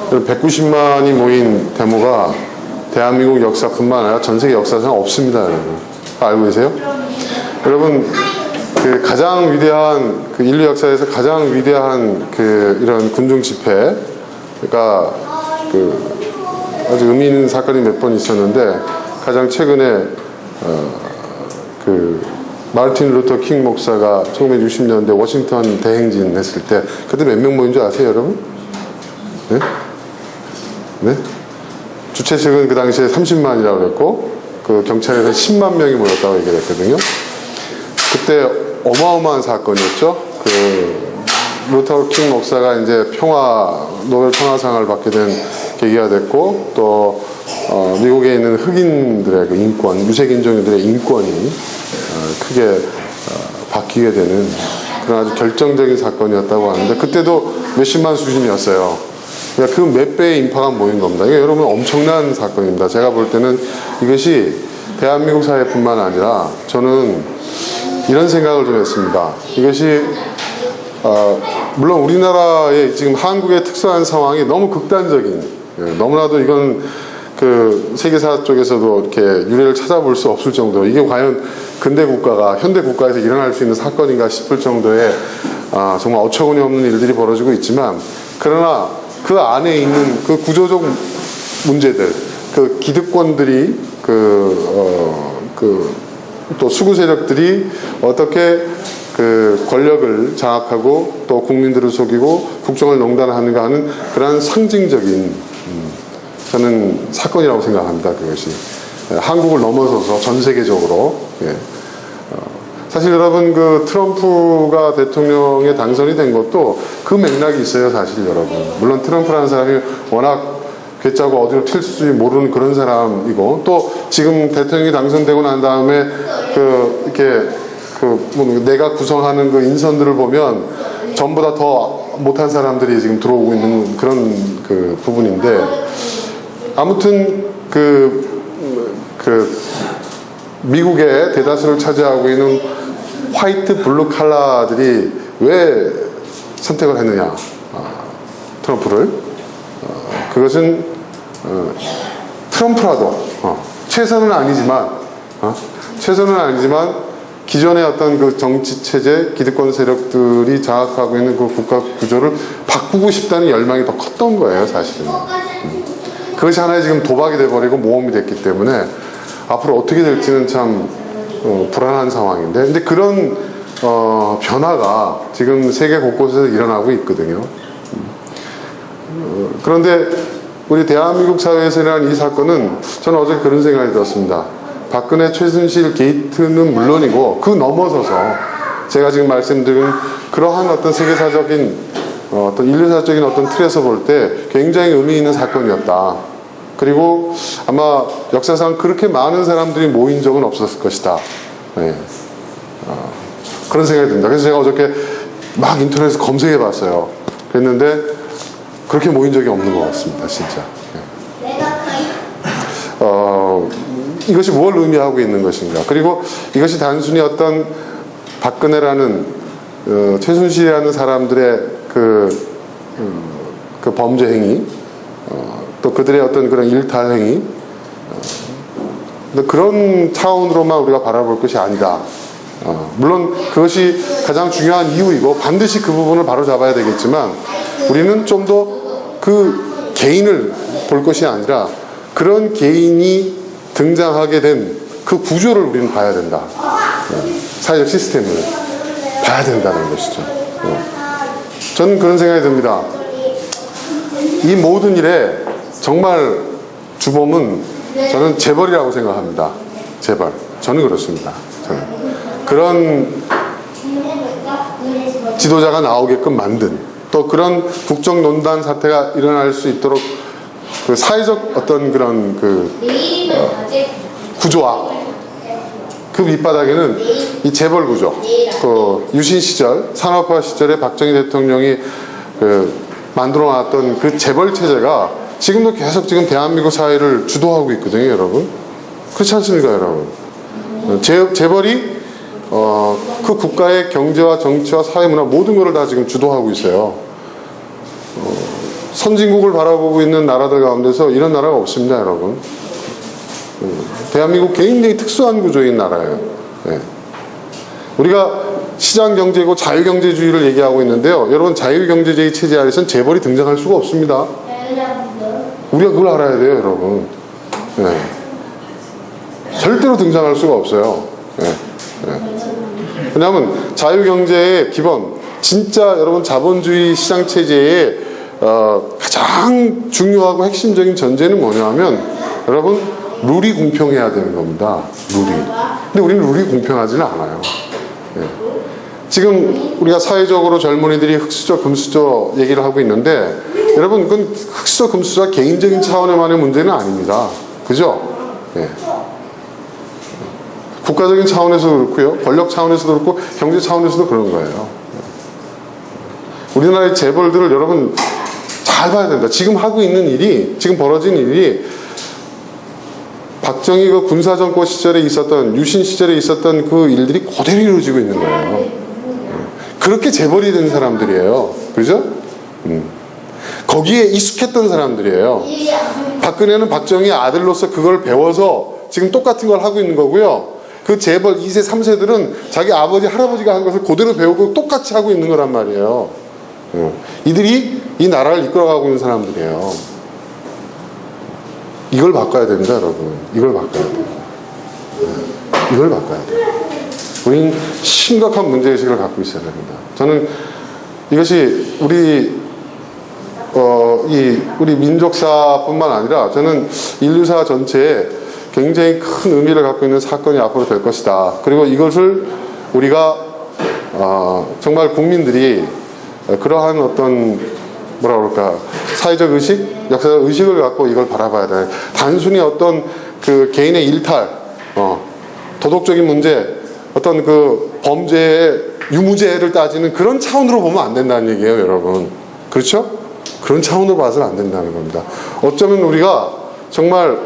190만이 모인 데모가 대한민국 역사뿐만 아니라 전 세계 역사상 없습니다, 여러분. 알고 계세요? 여러분, 그 가장 위대한, 그 인류 역사에서 가장 위대한 그 이런 군중 집회가 그 아주 의미 있는 사건이 몇 번 있었는데, 가장 최근에 그 마르틴 루터 킹 목사가 1960년대 워싱턴 대행진 했을 때, 그때 몇 명 모인 줄 아세요, 여러분? 네? 네? 주최 측은 그 당시에 30만이라고 그랬고, 그 경찰에서 10만 명이 모였다고 얘기를 했거든요. 그때 어마어마한 사건이었죠. 그 루터 킹 목사가 이제 노벨 평화상을 받게 된 계기가 됐고, 또 미국에 있는 흑인들의 그 인권, 유색인종들의 인권이 크게 바뀌게 되는 그런 아주 결정적인 사건이었다고 하는데, 그때도 몇십만 수준이었어요. 그러니까 그 몇 배의 인파가 모인 겁니다. 이게 여러분 엄청난 사건입니다. 제가 볼 때는 이것이 대한민국 사회뿐만 아니라 저는 이런 생각을 좀 했습니다. 이것이 물론 우리나라의 지금 한국의 특수한 상황이 너무 극단적인, 너무나도 이건 그 세계사 쪽에서도 이렇게 유례를 찾아볼 수 없을 정도, 이게 과연 근대 국가가 현대 국가에서 일어날 수 있는 사건인가 싶을 정도의 정말 어처구니 없는 일들이 벌어지고 있지만, 그러나 그 안에 있는 그 구조적 문제들, 그 기득권들이 또 수구 세력들이 어떻게 그 권력을 장악하고 또 국민들을 속이고 국정을 농단하는가 하는 그러한 상징적인 저는 사건이라고 생각합니다. 그것이 한국을 넘어서서 전 세계적으로. 사실 여러분, 그 트럼프가 대통령에 당선이 된 것도 그 맥락이 있어요, 사실 여러분. 물론 트럼프라는 사람이 워낙 괴짜고 어디로 튈지 모르는 그런 사람이고, 또 지금 대통령이 당선되고 난 다음에 내가 구성하는 그 인선들을 보면 전보다 더 못한 사람들이 지금 들어오고 있는 그런 그 부분인데, 아무튼 미국의 대다수를 차지하고 있는 화이트 블루 칼라들이 왜 선택을 했느냐, 트럼프를. 그것은 트럼프라도 최선은 아니지만 기존의 어떤 그 정치 체제, 기득권 세력들이 장악하고 있는 그 국가 구조를 바꾸고 싶다는 열망이 더 컸던 거예요, 사실은. 그것이 하나의 지금 도박이 돼버리고 모험이 됐기 때문에 앞으로 어떻게 될지는 참 불안한 상황인데, 근데 그런 변화가 지금 세계 곳곳에서 일어나고 있거든요. 그런데 우리 대한민국 사회에서 일어난 이 사건은 저는 어제 그런 생각이 들었습니다. 박근혜 최순실 게이트는 물론이고, 그 넘어서서 제가 지금 말씀드린 그러한 어떤 세계사적인 어떤 인류사적인 어떤 틀에서 볼 때 굉장히 의미 있는 사건이었다. 그리고 아마 역사상 그렇게 많은 사람들이 모인 적은 없었을 것이다. 네. 그런 생각이 듭니다. 그래서 제가 어저께 막 인터넷에서 검색해 봤어요. 그랬는데 그렇게 모인 적이 없는 것 같습니다, 진짜. 네. 이것이 뭘 의미하고 있는 것인가. 그리고 이것이 단순히 어떤 박근혜라는 최순실이라는 사람들의 그 범죄 행위, 또 그들의 어떤 그런 일탈 행위, 그런 차원으로만 우리가 바라볼 것이 아니다. 물론 그것이 가장 중요한 이유이고 반드시 그 부분을 바로 잡아야 되겠지만, 우리는 좀 더 그 개인을 볼 것이 아니라 그런 개인이 등장하게 된 그 구조를 우리는 봐야 된다. 사회적 시스템을 봐야 된다는 것이죠. 저는 그런 생각이 듭니다. 이 모든 일에 정말 주범은 저는 재벌이라고 생각합니다. 재벌. 저는 그렇습니다. 저는. 그런 지도자가 나오게끔 만든, 또 그런 국정농단 사태가 일어날 수 있도록 그 사회적 어떤 그런 구조와 그 밑바닥에는 이 재벌 구조, 그 유신 시절, 산업화 시절에 박정희 대통령이 만들어 놨던 그 재벌 체제가 지금도 계속 지금 대한민국 사회를 주도하고 있거든요, 여러분. 그렇지 않습니까, 여러분? 재벌이 그 국가의 경제와 정치와 사회 문화 모든 것을 다 지금 주도하고 있어요. 선진국을 바라보고 있는 나라들 가운데서 이런 나라가 없습니다, 여러분. 대한민국 굉장히 특수한 구조인 나라예요. 네. 우리가 시장경제고 자유경제주의를 얘기하고 있는데요. 여러분, 자유경제주의 체제 아래서는 재벌이 등장할 수가 없습니다. 우리가 그걸 알아야 돼요, 여러분. 네. 절대로 등장할 수가 없어요. 네. 네. 왜냐하면 자유경제의 기본, 진짜 여러분 자본주의 시장체제의 가장 중요하고 핵심적인 전제는 뭐냐 하면 여러분, 룰이 공평해야 되는 겁니다. 룰이. 근데 우리는 룰이 공평하지는 않아요. 네. 지금 우리가 사회적으로 젊은이들이 흑수저, 금수저 얘기를 하고 있는데 여러분, 그건 흑수저, 금수저 개인적인 차원에만의 문제는 아닙니다. 그죠? 네. 국가적인 차원에서도 그렇고요, 권력 차원에서도 그렇고, 경제 차원에서도 그런 거예요. 우리나라의 재벌들을 여러분 잘 봐야 된다. 지금 하고 있는 일이, 지금 벌어진 일이 박정희 그 군사정권 시절에 있었던, 유신 시절에 있었던 그 일들이 그대로 이루어지고 있는 거예요. 그렇게 재벌이 된 사람들이에요. 그죠? 거기에 익숙했던 사람들이에요. 박근혜는 박정희 아들로서 그걸 배워서 지금 똑같은 걸 하고 있는 거고요. 그 재벌 2세, 3세들은 자기 아버지, 할아버지가 한 것을 그대로 배우고 똑같이 하고 있는 거란 말이에요. 이들이 이 나라를 이끌어가고 있는 사람들이에요. 이걸 바꿔야 됩니다, 여러분. 이걸 바꿔야 돼요. 이걸 바꿔야 돼요. 우린 심각한 문제의식을 갖고 있어야 됩니다. 저는 이것이 우리 민족사뿐만 아니라 저는 인류사 전체에 굉장히 큰 의미를 갖고 있는 사건이 앞으로 될 것이다. 그리고 이것을 우리가 정말 국민들이 그러한 어떤 뭐라 그럴까, 사회적 의식, 역사적 의식을 갖고 이걸 바라봐야 돼. 단순히 어떤 그 개인의 일탈, 도덕적인 문제, 어떤 그 범죄의 유무죄를 따지는 그런 차원으로 보면 안 된다는 얘기예요, 여러분. 그렇죠? 그런 차원으로 봐서는 안 된다는 겁니다. 어쩌면 우리가 정말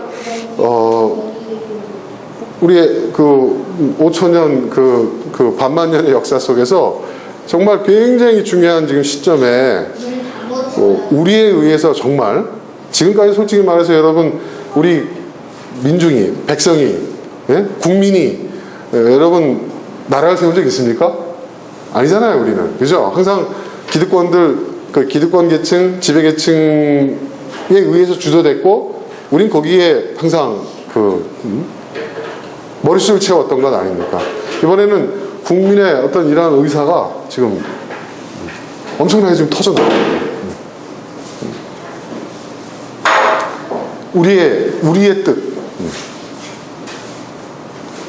우리의 그 5천년 그 반만년의 역사 속에서 정말 굉장히 중요한 지금 시점에 우리에 의해서 정말 지금까지 솔직히 말해서 여러분, 우리 민중이, 백성이, 예? 국민이 여러분 나라를 세운 적 있습니까? 아니잖아요, 우리는. 그죠? 항상 기득권들, 그 기득권 계층, 지배 계층에 의해서 주도됐고, 우린 거기에 항상 머릿속을 채웠던 것 아닙니까? 이번에는 국민의 어떤 이러한 의사가 지금 엄청나게 지금 터져나옵니다. 우리의 뜻.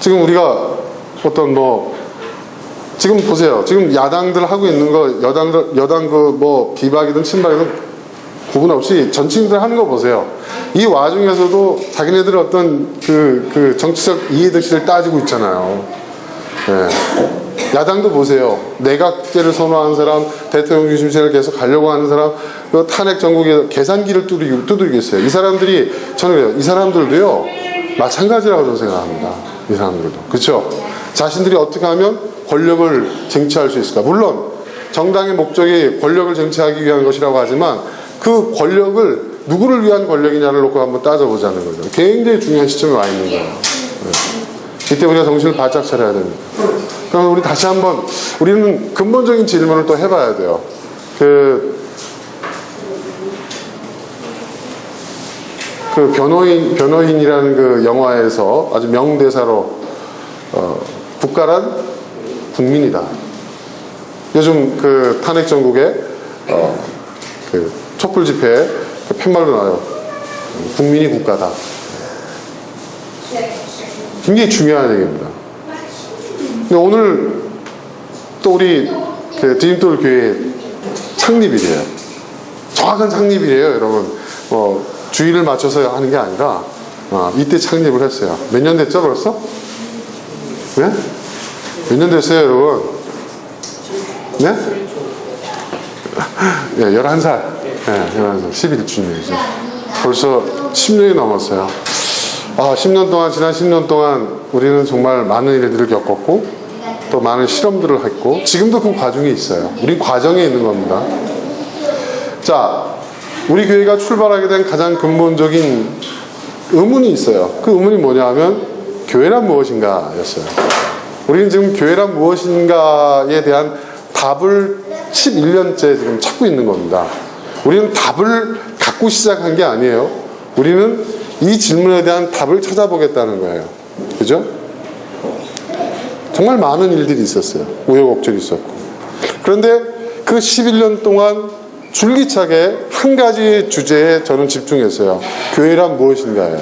지금 우리가 어떤 지금 보세요. 지금 야당들 하고 있는 거, 여당 그 비박이든 친박이든 구분 없이 전층들 하는 거 보세요. 이 와중에서도 자기네들 어떤 그 정치적 이해득실을 따지고 있잖아요. 네. 야당도 보세요. 내각제를 선호하는 사람, 대통령 중심제를 계속 가려고 하는 사람, 그 탄핵 전국에 계산기를 두드리겠어요. 이 사람들이, 저는 그래요. 이 사람들도요, 마찬가지라고 저는 생각합니다. 이 사람들도. 그렇죠? 자신들이 어떻게 하면 권력을 쟁취할 수 있을까? 물론 정당의 목적이 권력을 쟁취하기 위한 것이라고 하지만 그 권력을 누구를 위한 권력이냐를 놓고 한번 따져보자는 거죠. 굉장히 중요한 시점에 와 있는 거예요. 네. 이때 우리가 정신을 바짝 차려야 됩니다. 그럼 우리 다시 한번, 우리는 근본적인 질문을 또 해봐야 돼요. 그 변호인이라는 그 영화에서 아주 명대사로 국가란 국민이다. 요즘 그 탄핵 전국에 그 촛불 집회에 그 팻말로 나와요. 국민이 국가다. 굉장히 중요한 얘기입니다. 근데 오늘 또 우리 그 디딤돌 교회 창립일이에요. 정확한 창립일이에요, 여러분. 주의를 맞춰서 하는 게 아니라 이때 창립을 했어요. 몇 년 됐죠, 벌써? 네? 몇 년 됐어요, 여러분? 네? 네, 11살. 네, 11살. 11주년이죠. 벌써 10년이 넘었어요. 10년 동안, 지난 10년 동안 우리는 정말 많은 일들을 겪었고, 또 많은 실험들을 했고, 지금도 그 과정에 있어요. 우린 과정에 있는 겁니다. 자, 우리 교회가 출발하게 된 가장 근본적인 의문이 있어요. 그 의문이 뭐냐 하면 교회란 무엇인가 였어요. 우리는 지금 교회란 무엇인가에 대한 답을 11년째 지금 찾고 있는 겁니다. 우리는 답을 갖고 시작한 게 아니에요. 우리는 이 질문에 대한 답을 찾아보겠다는 거예요. 그죠? 정말 많은 일들이 있었어요. 우여곡절이 있었고. 그런데 그 11년 동안 줄기차게 한 가지 주제에 저는 집중했어요. 교회란 무엇인가예요.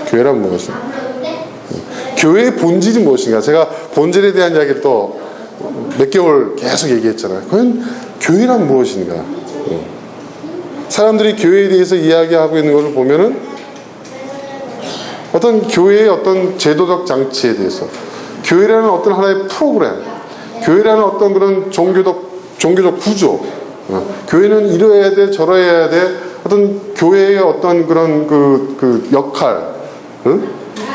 교회란 무엇인가. 교회의 본질이 무엇인가. 제가 본질에 대한 이야기를 또 몇 개월 계속 얘기했잖아요. 과연 교회란 무엇인가. 사람들이 교회에 대해서 이야기하고 있는 것을 보면은 어떤 교회의 어떤 제도적 장치에 대해서, 교회라는 어떤 하나의 프로그램, 교회라는 어떤 그런 종교적 구조, 교회는 이러해야 돼, 저러해야 돼, 어떤 교회의 어떤 그런 그 역할,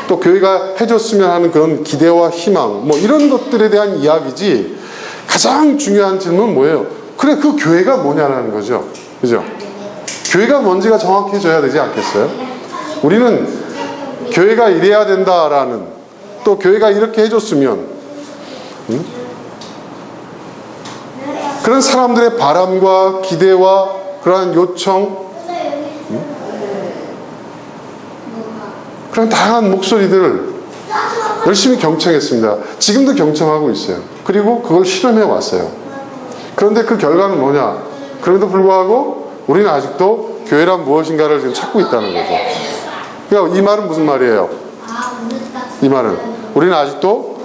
또 교회가 해줬으면 하는 그런 기대와 희망, 뭐 이런 것들에 대한 이야기지, 가장 중요한 질문은 뭐예요? 그래, 그 교회가 뭐냐라는 거죠. 그죠? 교회가 뭔지가 정확해져야 되지 않겠어요? 우리는 교회가 이래야 된다라는, 또 교회가 이렇게 해줬으면, 그런 사람들의 바람과 기대와 그러한 요청, 그런 다양한 목소리들을 열심히 경청했습니다. 지금도 경청하고 있어요. 그리고 그걸 실험해 왔어요. 그런데 그 결과는 뭐냐? 그럼에도 불구하고 우리는 아직도 교회란 무엇인가를 지금 찾고 있다는 거죠. 그러니까 이 말은 무슨 말이에요? 이 말은 우리는 아직도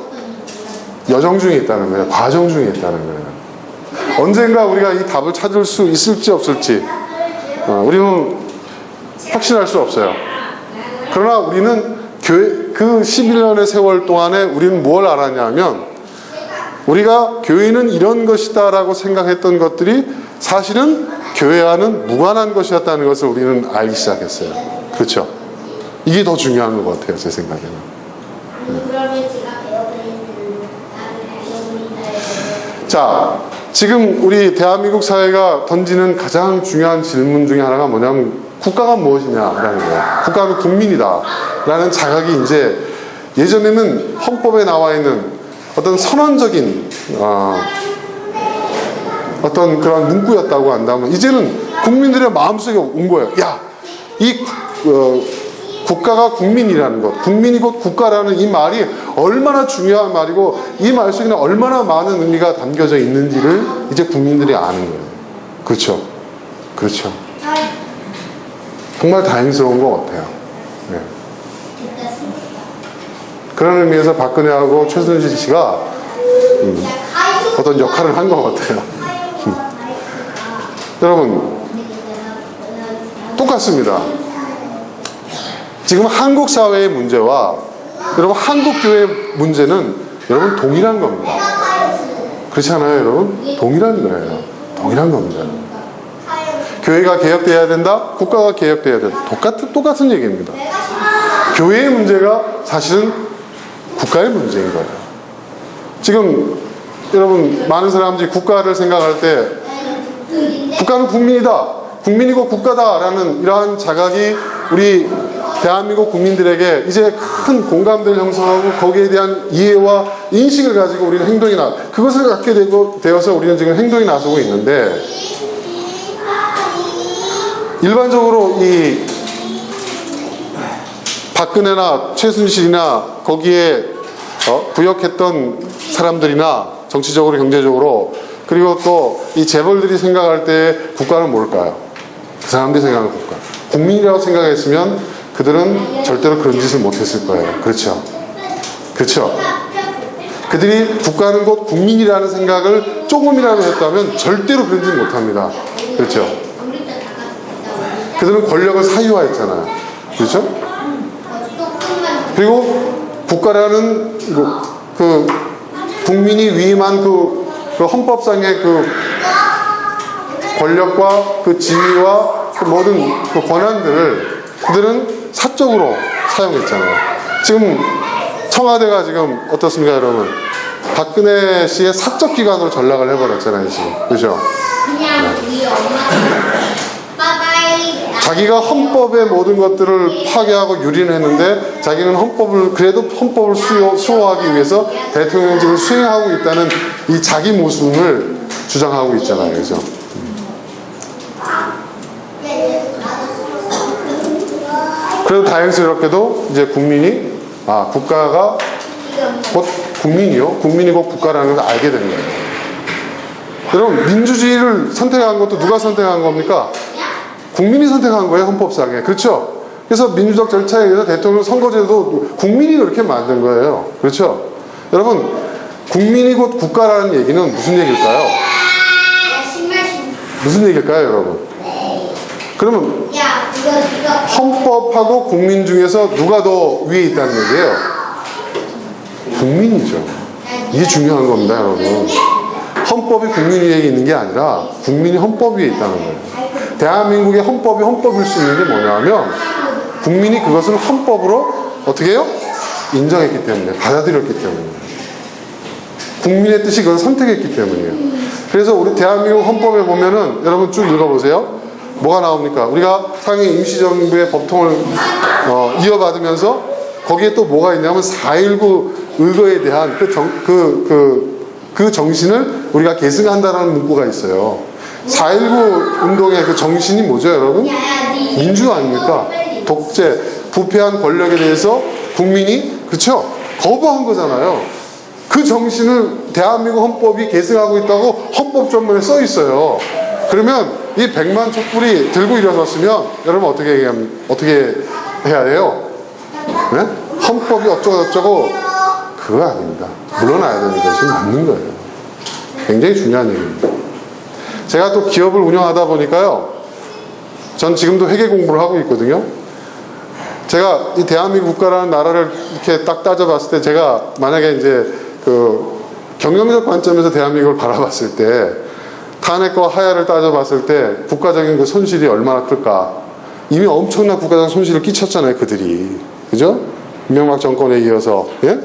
여정 중에 있다는 거예요. 과정 중에 있다는 거예요. 언젠가 우리가 이 답을 찾을 수 있을지 없을지 우리는 확신할 수 없어요. 그러나 우리는 그 11년의 세월 동안에 우리는 뭘 알았냐면, 우리가 교회는 이런 것이다 라고 생각했던 것들이 사실은 교회와는 무관한 것이었다는 것을 우리는 알기 시작했어요. 그렇죠? 이게 더 중요한 것 같아요, 제 생각에는. 자, 지금 우리 대한민국 사회가 던지는 가장 중요한 질문 중에 하나가 뭐냐면, 국가가 무엇이냐라는 거예요. 국가는 국민이다 라는 자각이 이제, 예전에는 헌법에 나와 있는 어떤 선언적인 어떤 그런 문구였다고 한다면, 이제는 국민들의 마음속에 온 거예요. 야, 이 국가가 국민이라는 것, 국민이 곧 국가라는 이 말이 얼마나 중요한 말이고, 이 말 속에는 얼마나 많은 의미가 담겨져 있는지를 이제 국민들이 아는 거예요. 그렇죠? 그렇죠. 정말 다행스러운 것 같아요. 네. 그런 의미에서 박근혜하고 최순실 씨가 어떤 역할을 한 것 같아요. 여러분, 똑같습니다. 지금 한국 사회의 문제와 여러분 한국 교회의 문제는 여러분 동일한 겁니다. 그렇지 않아요, 여러분? 동일한 거예요. 동일한 겁니다. 교회가 개혁돼야 된다, 국가가 개혁돼야 된다. 똑같은 얘기입니다. 교회의 문제가 사실은 국가의 문제인 거예요. 지금 여러분, 많은 사람들이 국가를 생각할 때 국가는 국민이다, 국민이고 국가다라는 이러한 자각이 우리 대한민국 국민들에게 이제 큰 공감대를 형성하고, 거기에 대한 이해와 인식을 가지고 우리는 그것을 갖게 되어서 우리는 지금 행동에 나서고 있는데, 일반적으로 이 박근혜나 최순실이나 거기에 부역했던 사람들이나 정치적으로, 경제적으로, 그리고 또 이 재벌들이 생각할 때 국가는 뭘까요? 그 사람들이 생각하는 국가, 국민이라고 생각했으면 그들은 절대로 그런 짓을 못했을 거예요. 그렇죠? 그렇죠? 그들이 국가는 곧 국민이라는 생각을 조금이라도 했다면 절대로 그런 짓 못합니다. 그렇죠? 그들은 권력을 사유화했잖아요. 그렇죠? 그리고 국가라는 그 국민이 위임한 그 헌법상의 그 권력과 그 지위와 그 모든 그 권한들을 그들은 사적으로 사용했잖아요. 지금 청와대가 지금 어떻습니까, 여러분? 박근혜 씨의 사적 기관으로 전락을 해버렸잖아요, 지금. 그죠? 네. 자기가 헌법의 모든 것들을 파괴하고 유린했는데 자기는 그래도 헌법을 수호하기 위해서 대통령직을 수행하고 있다는 이 자기 모순을 주장하고 있잖아요. 그죠? 그래도 다행스럽게도 이제 국가가 곧 국민이 곧 국가라는 걸 알게 되는 거예요. 여러분, 민주주의를 선택한 것도 누가 선택한 겁니까? 국민이 선택한 거예요, 헌법상에. 그렇죠? 그래서 민주적 절차에 의해서 대통령 선거제도 국민이 그렇게 만든 거예요. 그렇죠? 여러분, 국민이 곧 국가라는 얘기는 무슨 얘기일까요? 무슨 얘기일까요, 여러분? 그러면 헌법하고 국민 중에서 누가 더 위에 있다는 얘기예요? 국민이죠. 이게 중요한 겁니다, 여러분. 헌법이 국민 위에 있는 게 아니라 국민이 헌법 위에 있다는 거예요. 대한민국의 헌법이 헌법일 수 있는 게 뭐냐면 국민이 그것을 헌법으로 어떻게 해요? 인정했기 때문에, 받아들였기 때문에, 국민의 뜻이 그걸 선택했기 때문이에요. 그래서 우리 대한민국 헌법에 보면은 여러분 쭉 읽어보세요. 뭐가 나옵니까? 우리가 상해 임시정부의 법통을 이어받으면서 거기에 또 뭐가 있냐면 4.19 의거에 대한 그 정신을 우리가 계승한다라는 문구가 있어요. 4.19 운동의 그 정신이 뭐죠, 여러분? 민주 아닙니까? 독재, 부패한 권력에 대해서 국민이, 그쵸? 거부한 거잖아요. 그 정신을 대한민국 헌법이 계승하고 있다고 헌법 전문에 써 있어요. 그러면 이 100만 촛불이 들고 일어섰으면 여러분 어떻게 해야 돼요? 네? 헌법이 어쩌고 그거 아닙니다. 물러나야 되는 것이 맞는 거예요. 굉장히 중요한 얘기입니다. 제가 또 기업을 운영하다 보니까요, 전 지금도 회계 공부를 하고 있거든요. 제가 이 대한민국 국가라는 나라를 이렇게 딱 따져봤을 때, 제가 만약에 이제 그 경영적 관점에서 대한민국을 바라봤을 때, 탄핵과 하야를 따져봤을 때 국가적인 그 손실이 얼마나 클까? 이미 엄청난 국가적 손실을 끼쳤잖아요, 그들이. 그죠? 이명박 정권에 이어서. 예?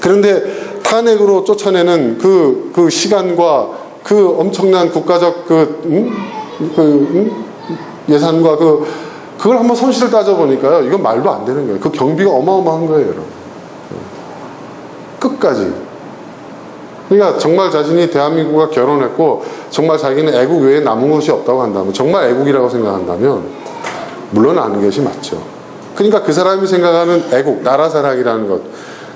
그런데 탄핵으로 쫓아내는 그 시간과 그 엄청난 국가적 예산과 그걸 한번 손실을 따져보니까요, 이건 말도 안 되는 거예요. 그 경비가 어마어마한 거예요, 여러분. 끝까지. 그러니까 정말 자신이 대한민국과 결혼했고 정말 자기는 애국 외에 남은 것이 없다고 한다면, 정말 애국이라고 생각한다면 물러나는 것이 맞죠. 그러니까 그 사람이 생각하는 애국, 나라 사랑이라는 것,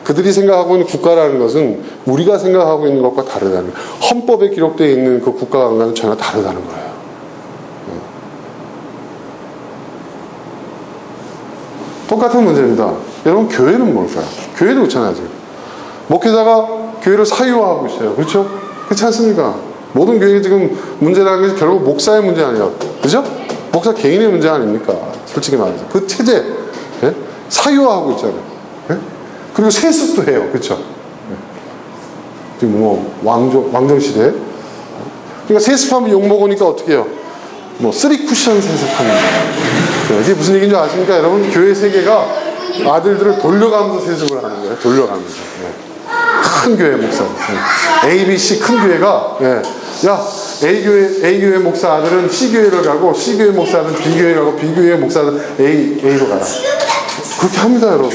그들이 생각하고 있는 국가라는 것은 우리가 생각하고 있는 것과 다르다는 거예요. 헌법에 기록되어 있는 그 국가관과는 전혀 다르다는 거예요. 똑같은 문제입니다. 여러분, 교회는 뭘까요? 교회도 그렇잖아요. 지금 목회자가 교회를 사유화하고 있어요. 그렇죠? 그렇지 않습니까? 모든 교회가 지금 문제라는 것이 결국 목사의 문제 아니에요. 그죠? 목사 개인의 문제 아닙니까? 솔직히 말해서. 그 체제, 예? 사유화하고 있잖아요. 예? 그리고 세습도 해요. 그렇죠? 예. 지금 뭐 왕정 시대. 그러니까 세습하면 욕 먹으니까 어떻게 해요? 뭐 쓰리 쿠션 세습합니다. 이게 무슨 얘기인지 아십니까? 여러분, 교회 세계가 아들들을 돌려가면서 세습을 하는 거예요. 돌려가면서. 예. 큰 교회 목사, ABC 큰 교회가, 야, A교회 목사 아들은 C교회를 가고, C교회 목사 아들은 B교회 가고, B교회 목사 아들은 A로 가라. 그렇게 합니다, 여러분.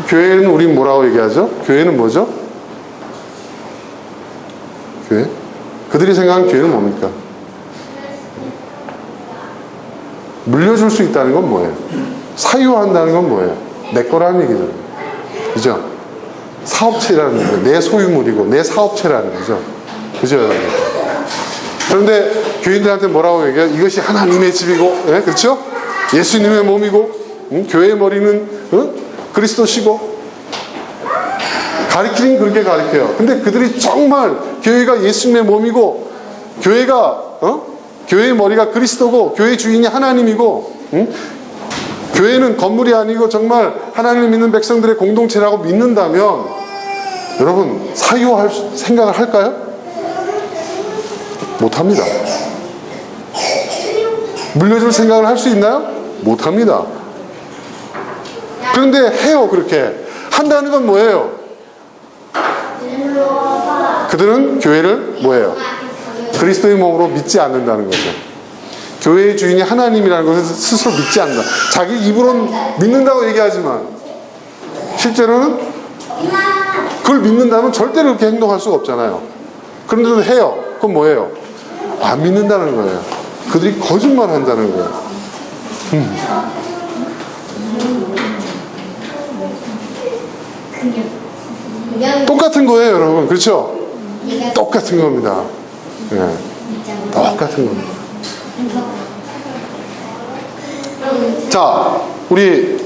교회는 우린 뭐라고 얘기하죠? 교회는 뭐죠? 교회? 그들이 생각하는 교회는 뭡니까? 물려줄 수 있다는 건 뭐예요? 사유한다는 건 뭐예요? 내 거라는 얘기죠. 그죠? 사업체라는 거죠. 내 소유물이고 내 사업체라는 거죠. 그죠, 여러분? 그런데 교인들한테 뭐라고 얘기해요? 이것이 하나님의 집이고, 예? 그렇죠? 예수님의 몸이고, 교회의 머리는 그리스도시고, 가리키긴 그렇게 가리켜요. 근데 그들이 정말 교회가 예수님의 몸이고, 교회의 머리가 그리스도고, 교회 주인이 하나님이고, 교회는 건물이 아니고 정말 하나님을 믿는 백성들의 공동체라고 믿는다면, 여러분, 사유할 생각을 할까요? 못합니다. 물려줄 생각을 할 수 있나요? 못합니다. 그런데 해요, 그렇게. 한다는 건 뭐예요? 그들은 교회를 뭐예요? 그리스도의 몸으로 믿지 않는다는 거죠. 교회의 주인이 하나님이라는 것을 스스로 믿지 않는다. 자기 입으로는 믿는다고 얘기하지만 실제로는 그걸 믿는다면 절대로 그렇게 행동할 수가 없잖아요. 그런데도 해요. 그건 뭐예요? 안 믿는다는 거예요. 그들이 거짓말 한다는 거예요. 똑같은 거예요, 여러분. 그렇죠? 똑같은 겁니다. 네. 똑같은 겁니다. 자, 우리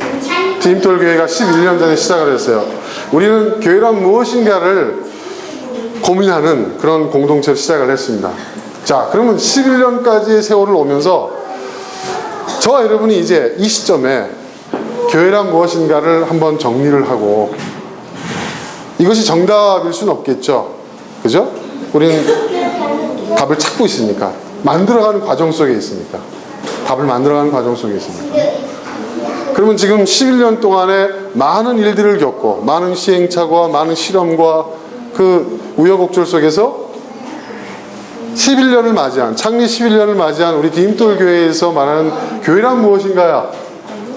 디딤돌교회가 11년 전에 시작을 했어요. 우리는 교회란 무엇인가를 고민하는 그런 공동체를 시작을 했습니다. 자, 그러면 11년까지의 세월을 오면서 저와 여러분이 이제 이 시점에 교회란 무엇인가를 한번 정리를 하고, 이것이 정답일 수는 없겠죠. 그죠? 우리는 답을 찾고 있으니까. 만들어가는 과정 속에 있으니까. 답을 만들어가는 과정 속에 있으니까. 그러면 지금 11년 동안에 많은 일들을 겪고, 많은 시행착오와 많은 실험과 그 우여곡절 속에서 11년을 맞이한, 창립 11년을 맞이한 우리 디딤돌 교회에서 말하는 교회란 무엇인가야?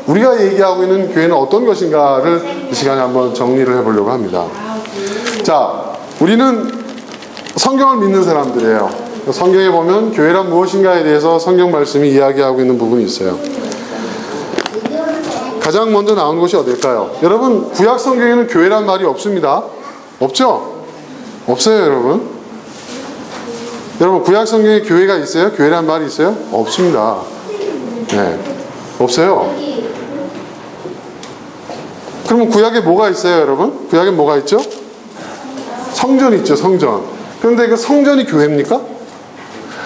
우리가 얘기하고 있는 교회는 어떤 것인가를 이 시간에 한번 정리를 해보려고 합니다. 자, 우리는 성경을 믿는 사람들이에요. 성경에 보면 교회란 무엇인가에 대해서 성경 말씀이 이야기하고 있는 부분이 있어요. 가장 먼저 나온 곳이 어딜까요? 여러분, 구약 성경에는 교회란 말이 없습니다. 없죠? 없어요, 여러분. 여러분, 구약 성경에 교회가 있어요? 교회란 말이 있어요? 없습니다. 네, 없어요. 그러면 구약에 뭐가 있어요, 여러분? 구약에 뭐가 있죠? 성전이 있죠, 성전. 그런데 그 성전이 교회입니까?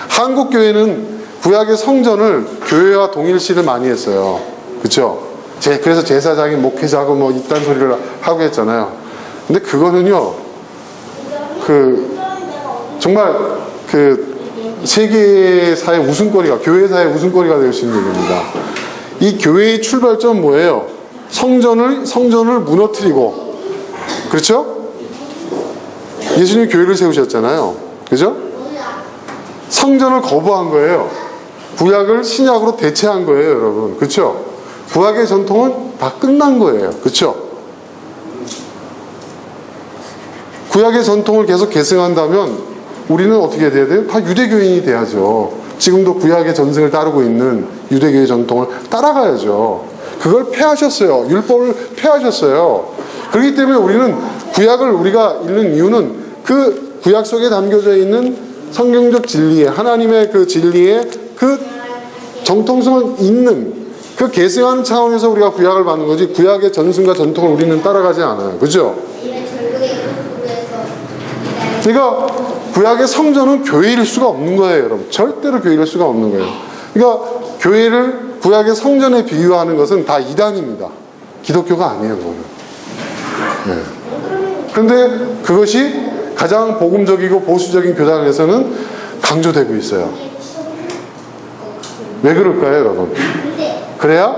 한국 교회는 구약의 성전을 교회와 동일시를 많이 했어요. 그렇죠? 그래서 제사장이 목회자고 뭐 이딴 소리를 하고 했잖아요. 근데 그거는요, 정말 세계사의 웃음거리가, 교회사의 웃음거리가 될 수 있는 얘기입니다. 이 교회의 출발점은 뭐예요? 성전을 무너뜨리고, 그렇죠? 예수님이 교회를 세우셨잖아요. 그죠? 성전을 거부한 거예요. 구약을 신약으로 대체한 거예요, 여러분. 그렇죠? 구약의 전통은 다 끝난 거예요. 그렇죠? 구약의 전통을 계속 계승한다면 우리는 어떻게 돼야 돼요? 다 유대교인이 돼야죠. 지금도 구약의 전승을 따르고 있는 유대교의 전통을 따라가야죠. 그걸 폐하셨어요. 율법을 폐하셨어요. 그렇기 때문에 우리는 구약을 우리가 읽는 이유는 그 구약 속에 담겨져 있는 성경적 진리에, 하나님의 그 진리에 그 정통성을 잇는, 그 계승하는 차원에서 우리가 구약을 받는 거지, 구약의 전승과 전통을 우리는 따라가지 않아요. 그죠? 그러니까 구약의 성전은 교회일 수가 없는 거예요, 여러분. 절대로 교회일 수가 없는 거예요. 그러니까 교회를 구약의 성전에 비유하는 것은 다 이단입니다. 기독교가 아니에요, 그거는. 네. 그런데 그것이 가장 복음적이고 보수적인 교단에서는 강조되고 있어요. 왜 그럴까요, 여러분? 그래야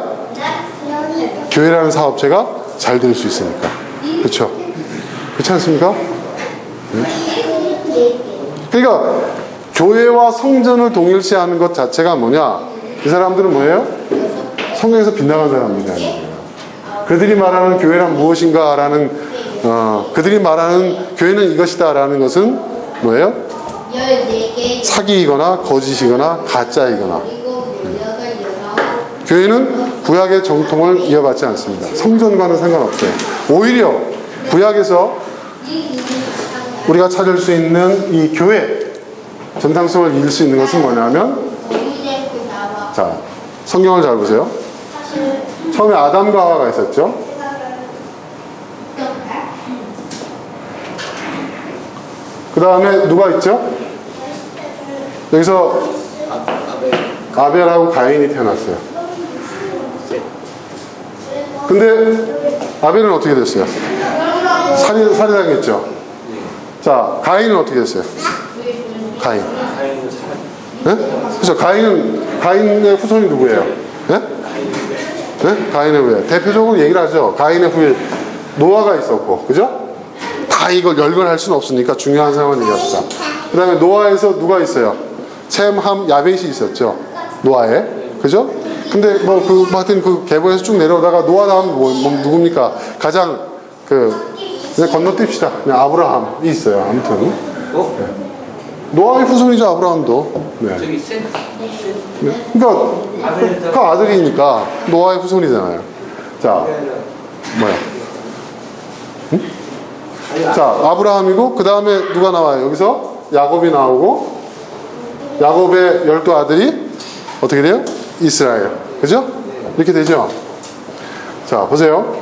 교회라는 사업체가 잘 될 수 있으니까. 그렇죠? 그렇지 않습니까? 네? 그러니까 교회와 성전을 동일시하는 것 자체가 뭐냐? 이 사람들은 뭐예요? 성경에서 빗나간 사람들이 아니에요. 그들이 말하는 교회란 무엇인가 라는, 그들이 말하는 교회는 이것이다 라는 것은 뭐예요? 사기이거나 거짓이거나 가짜이거나. 교회는 구약의 정통을 이어받지 않습니다. 성전과는 상관없어요. 오히려 구약에서 우리가 찾을 수 있는 이 교회 전당성을 이룰 수 있는 것은 뭐냐면, 자, 성경을 잘 보세요. 처음에 아담과 하와가 있었죠. 그 다음에 누가 있죠? 여기서 아벨하고 가인이 태어났어요. 근데 아벨은 어떻게 됐어요? 살해당했죠. 자, 가인은 어떻게 됐어요? 가인. 네? 그렇죠. 가인의 후손이 누구예요? 네? 네? 가인의 후예. 대표적으로 얘기를 하죠. 가인의 후예. 노아가 있었고, 그죠? 다 이걸 열거할 수는 없으니까 중요한 상황을 얘기합시다. 그 다음에 노아에서 누가 있어요? 셈, 함, 야벳이 있었죠. 노아에. 그죠? 근데 하여튼 그 계보에서 쭉 내려오다가 노아 다음 누굽니까? 가장 그냥 건너뛰읍시다. 그냥 아브라함이 있어요. 아무튼. 네. 노아의 후손이죠, 아브라함도. 네. 저기 셋. 네. 그러니까 그 아들이니까 노아의 후손이잖아요. 자, 뭐야? 응? 자, 아브라함이고 그 다음에 누가 나와요? 여기서 야곱이 나오고 야곱의 12아들이 어떻게 돼요? 이스라엘. 그죠? 이렇게 되죠? 자, 보세요.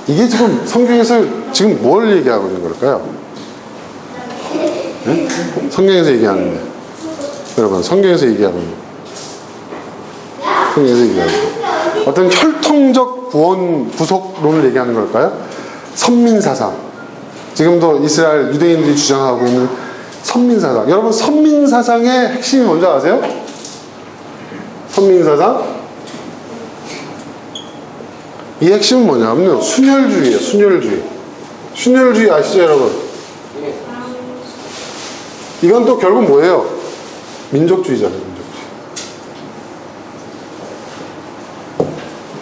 이게 지금 성경에서 지금 뭘 얘기하고 있는 걸까요? 네? 성경에서 얘기하는데. 여러분, 성경에서 얘기하고 있는 성경에서 얘기하고 있는 어떤 혈통적 구원, 구속론을 얘기하는 걸까요? 선민사상. 지금도 이스라엘 유대인들이 주장하고 있는 선민사상. 여러분, 선민사상의 핵심이 뭔지 아세요? 선민사상? 이 핵심은 뭐냐면요. 순혈주의예요. 순혈주의. 순혈주의 아시죠, 여러분? 이건 또 결국 뭐예요? 민족주의잖아요. 민족주의.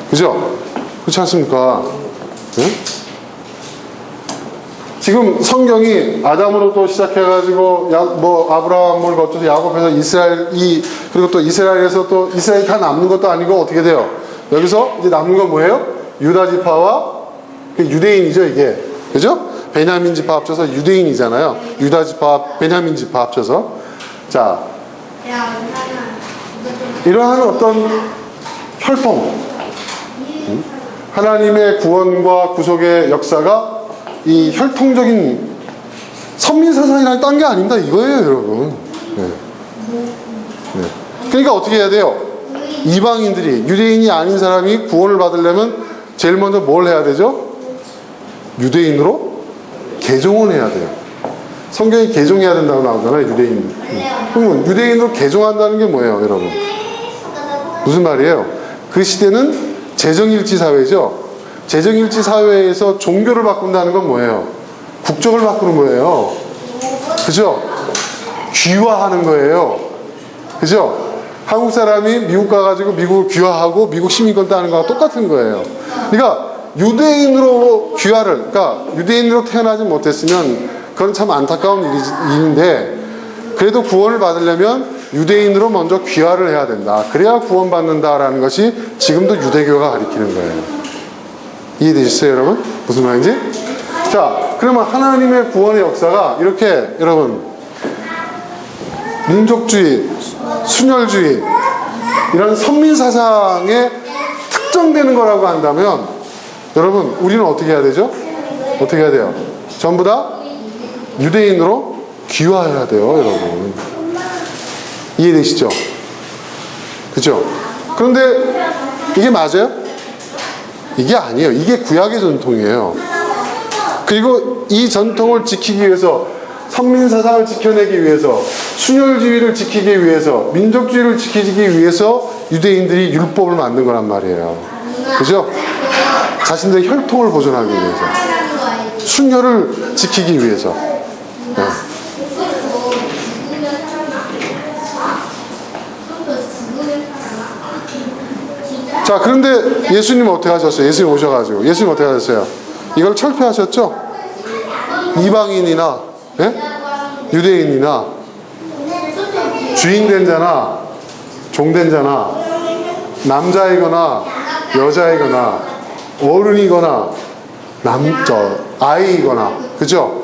그죠? 그렇지 않습니까? 네? 지금 성경이 아담으로부터 시작해가지고 아브라함을 거쳐서 야곱에서 이스라엘이 그리고 또 이스라엘에서 또 이스라엘이 다 남는 것도 아니고 어떻게 돼요? 여기서 이제 남는 건 뭐예요? 유다 지파와 유대인이죠, 이게. 그죠? 베냐민 지파 합쳐서 유대인이잖아요. 유다 지파, 베냐민 지파 합쳐서. 자, 이러한 어떤 혈통, 하나님의 구원과 구속의 역사가 이 혈통적인 선민사상이랑 딴 게 아닙니다. 이거예요, 여러분. 네. 네. 그러니까 어떻게 해야 돼요? 이방인들이, 유대인이 아닌 사람이 구원을 받으려면 제일 먼저 뭘 해야 되죠? 유대인으로 개종을 해야 돼요. 성경이 개종해야 된다고 나오잖아요, 유대인. 그러면 유대인으로 개종한다는 게 뭐예요, 여러분? 무슨 말이에요? 그 시대는 재정일치 사회죠. 재정일치 사회에서 종교를 바꾼다는 건 뭐예요? 국적을 바꾸는 거예요. 그죠? 귀화하는 거예요. 그죠? 한국 사람이 미국 가가지고 미국을 귀화하고 미국 시민권 따는 거랑 똑같은 거예요. 그러니까 유대인으로 귀화를, 그러니까 유대인으로 태어나지 못했으면 그건 참 안타까운 일인데 그래도 구원을 받으려면 유대인으로 먼저 귀화를 해야 된다. 그래야 구원받는다라는 것이 지금도 유대교가 가리키는 거예요. 이해되셨어요, 여러분? 무슨 말인지? 자, 그러면 하나님의 구원의 역사가 이렇게 여러분 민족주의, 순혈주의 이런 선민사상에 특정되는 거라고 한다면 여러분 우리는 어떻게 해야 되죠? 어떻게 해야 돼요? 전부 다 유대인으로 귀화해야 돼요, 여러분. 이해되시죠? 그죠? 그런데 이게 맞아요? 이게 아니에요. 이게 구약의 전통이에요. 그리고 이 전통을 지키기 위해서 선민사상을 지켜내기 위해서 순혈주의를 지키기 위해서 민족주의를 지키기 위해서 유대인들이 율법을 만든 거란 말이에요. 그죠? 자신들의 혈통을 보존하기 위해서 순혈을 지키기 위해서. 네. 자, 그런데 예수님 어떻게 하셨어요? 예수님 오셔가지고 예수님 어떻게 하셨어요? 이걸 철폐하셨죠? 이방인이나 유대인이나 주인된 자나 종된 자나 남자이거나 여자이거나 어른이거나 아이이거나 그죠?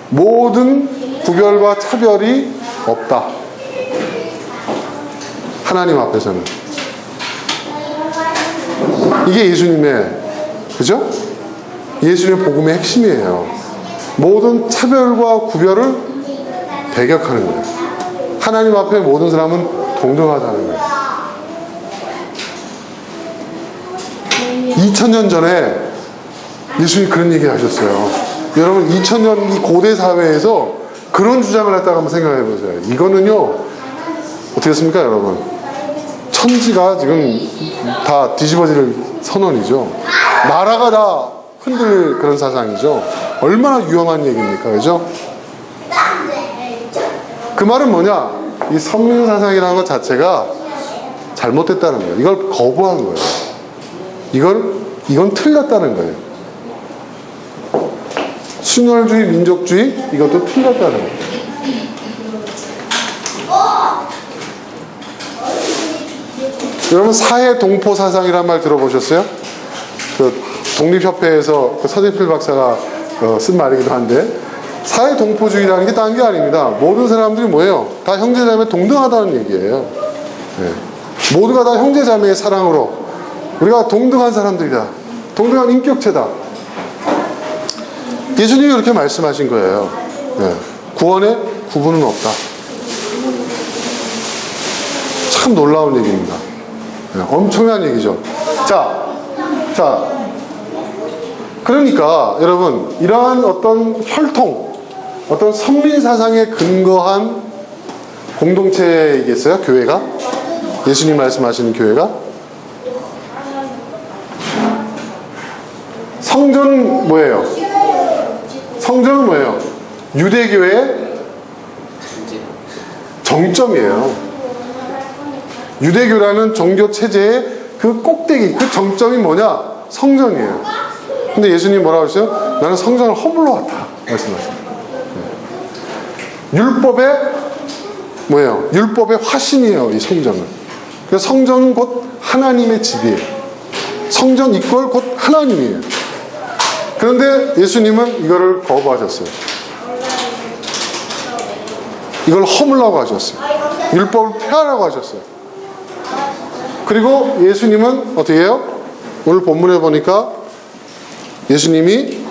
모든 구별과 차별이 없다. 하나님 앞에서는. 이게 예수님의, 그죠? 예수님의 복음의 핵심이에요. 모든 차별과 구별을 배격하는 거예요. 하나님 앞에 모든 사람은 동등하다는 거예요. 2000년 전에 예수님이 그런 얘기 하셨어요. 여러분 2000년 이 고대 사회에서 그런 주장을 했다고 한번 생각해 보세요. 이거는요 어떻게 했습니까, 여러분? 천지가 지금 다 뒤집어질 선언이죠. 나라가 다 흔들 그런 사상이죠. 얼마나 위험한 얘기입니까? 그죠? 그 말은 뭐냐? 이 선민 사상이라는 것 자체가 잘못됐다는 거예요. 이걸 거부한 거예요. 이건 틀렸다는 거예요. 순혈주의, 민족주의, 이것도 틀렸다는 거예요. 여러분, 사회 동포 사상이란 말 들어보셨어요? 그 독립협회에서 그 서재필 박사가 쓴 말이기도 한데, 사회 동포주의라는 게 딴 게 아닙니다. 모든 사람들이 뭐예요? 다 형제자매 동등하다는 얘기예요. 네. 모두가 다 형제자매의 사랑으로 우리가 동등한 사람들이다. 동등한 인격체다. 예수님이 그렇게 말씀하신 거예요. 네. 구원에 구분은 없다. 참 놀라운 얘기입니다. 네. 엄청난 얘기죠. 자, 그러니까 여러분, 이러한 어떤 혈통, 어떤 선민 사상에 근거한 공동체이겠어요? 교회가? 예수님 말씀하시는 교회가? 성전은 뭐예요? 성전은 뭐예요? 유대교의 정점이에요. 유대교라는 종교 체제의 그 꼭대기, 그 정점이 뭐냐? 성전이에요. 근데 예수님이 뭐라고 하셨어요? 나는 성전을 허물러 왔다 말씀하셨어요. 율법의 뭐예요? 율법의 화신이에요, 이 성전은. 그래서 성전은 곧 하나님의 집이에요. 성전 이퀄 곧 하나님이에요. 그런데 예수님은 이거를 거부하셨어요. 이걸 허물라고 하셨어요. 율법을 폐하라고 하셨어요. 그리고 예수님은 어떻게 해요? 오늘 본문에 보니까 예수님이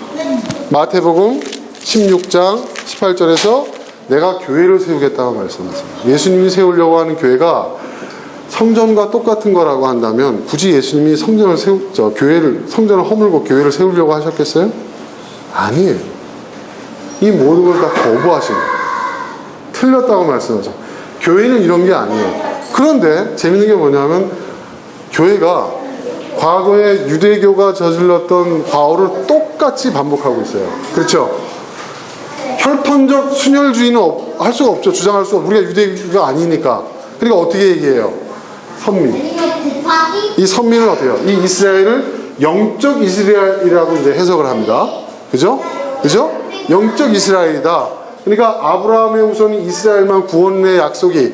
마태복음 16장 18절에서 내가 교회를 세우겠다고 말씀하세요. 예수님이 세우려고 하는 교회가 성전과 똑같은 거라고 한다면 굳이 예수님이 성전을 허물고 교회를 세우려고 하셨겠어요? 아니에요. 이 모든 걸 다 거부하신 거예요. 틀렸다고 말씀하죠. 교회는 이런 게 아니에요. 그런데 재밌는 게 뭐냐면 교회가 과거에 유대교가 저질렀던 과오를 똑같이 반복하고 있어요. 그렇죠? 혈통적 순혈주의는 할 수가 없죠. 주장할 수 없고. 우리가 유대교가 아니니까. 그러니까 어떻게 얘기해요? 선민. 이 선민은 어때요? 이 이스라엘을 영적 이스라엘이라고 이제 해석을 합니다. 그죠? 영적 이스라엘이다. 그러니까 아브라함의 후손 이스라엘만 구원의 약속이,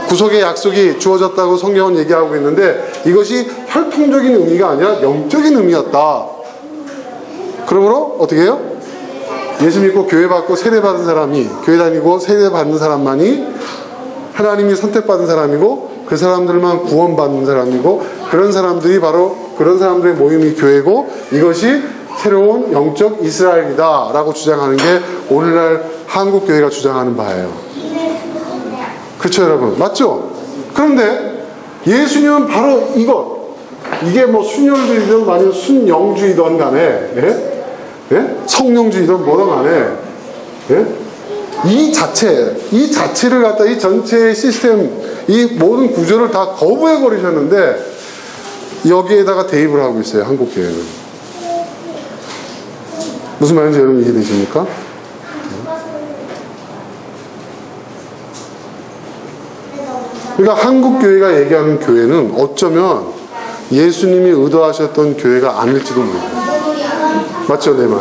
구속의 약속이 주어졌다고 성경은 얘기하고 있는데 이것이 혈통적인 의미가 아니라 영적인 의미였다. 그러므로 어떻게 해요? 예수 믿고 교회 받고 세례 받은 사람이, 교회 다니고 세례 받는 사람만이 하나님이 선택받은 사람이고 그 사람들만 구원받는 사람이고 그런 사람들이 바로 그런 사람들의 모임이 교회고 이것이 새로운 영적 이스라엘이다 라고 주장하는 게 오늘날 한국 교회가 주장하는 바예요. 그렇죠 여러분? 맞죠? 그런데 예수님은 바로 이게 뭐 순혈주의든 아니면 순영주의든 간에 성령주의든 뭐든 간에 이 자체를 갖다 이 전체의 시스템 이 모든 구조를 다 거부해 버리셨는데 여기에다가 대입을 하고 있어요. 한국 교회는. 무슨 말인지 여러분 이해되십니까? 그러니까 한국 교회가 얘기하는 교회는 어쩌면 예수님이 의도하셨던 교회가 아닐지도 모릅니다. 맞죠, 내 말?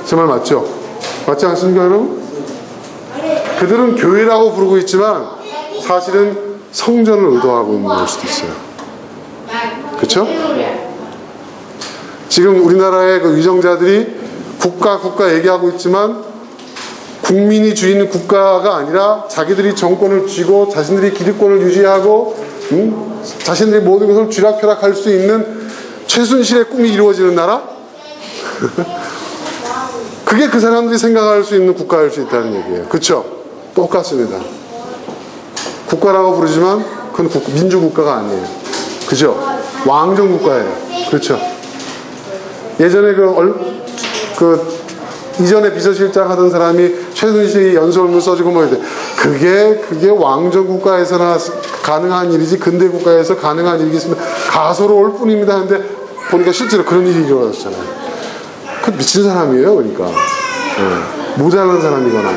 제 말 맞죠? 맞지 않습니까, 여러분? 그들은 교회라고 부르고 있지만 사실은 성전을 의도하고 있는 걸 수도 있어요. 그렇죠? 지금 우리나라의 그 위정자들이 국가 얘기하고 있지만 국민이 주인 국가가 아니라 자기들이 정권을 쥐고 자신들이 기득권을 유지하고 자신들이 모든 것을 쥐락펴락할 수 있는 최순실의 꿈이 이루어지는 나라? 그게 그 사람들이 생각할 수 있는 국가일 수 있다는 얘기예요. 그렇죠? 똑같습니다. 국가라고 부르지만 그건 민주국가가 아니에요. 그죠? 왕정국가예요. 그렇죠? 예전에 이전에 비서실장 하던 사람이 최순실이 연설문 써주고 뭐 이래. 그게 왕정국가에서나 가능한 일이지 근대국가에서 가능한 일이겠습니다. 가소로울 뿐입니다. 하는데 보니까 실제로 그런 일이 일어났잖아요. 그 미친 사람이에요. 그러니까 모자란 사람이거나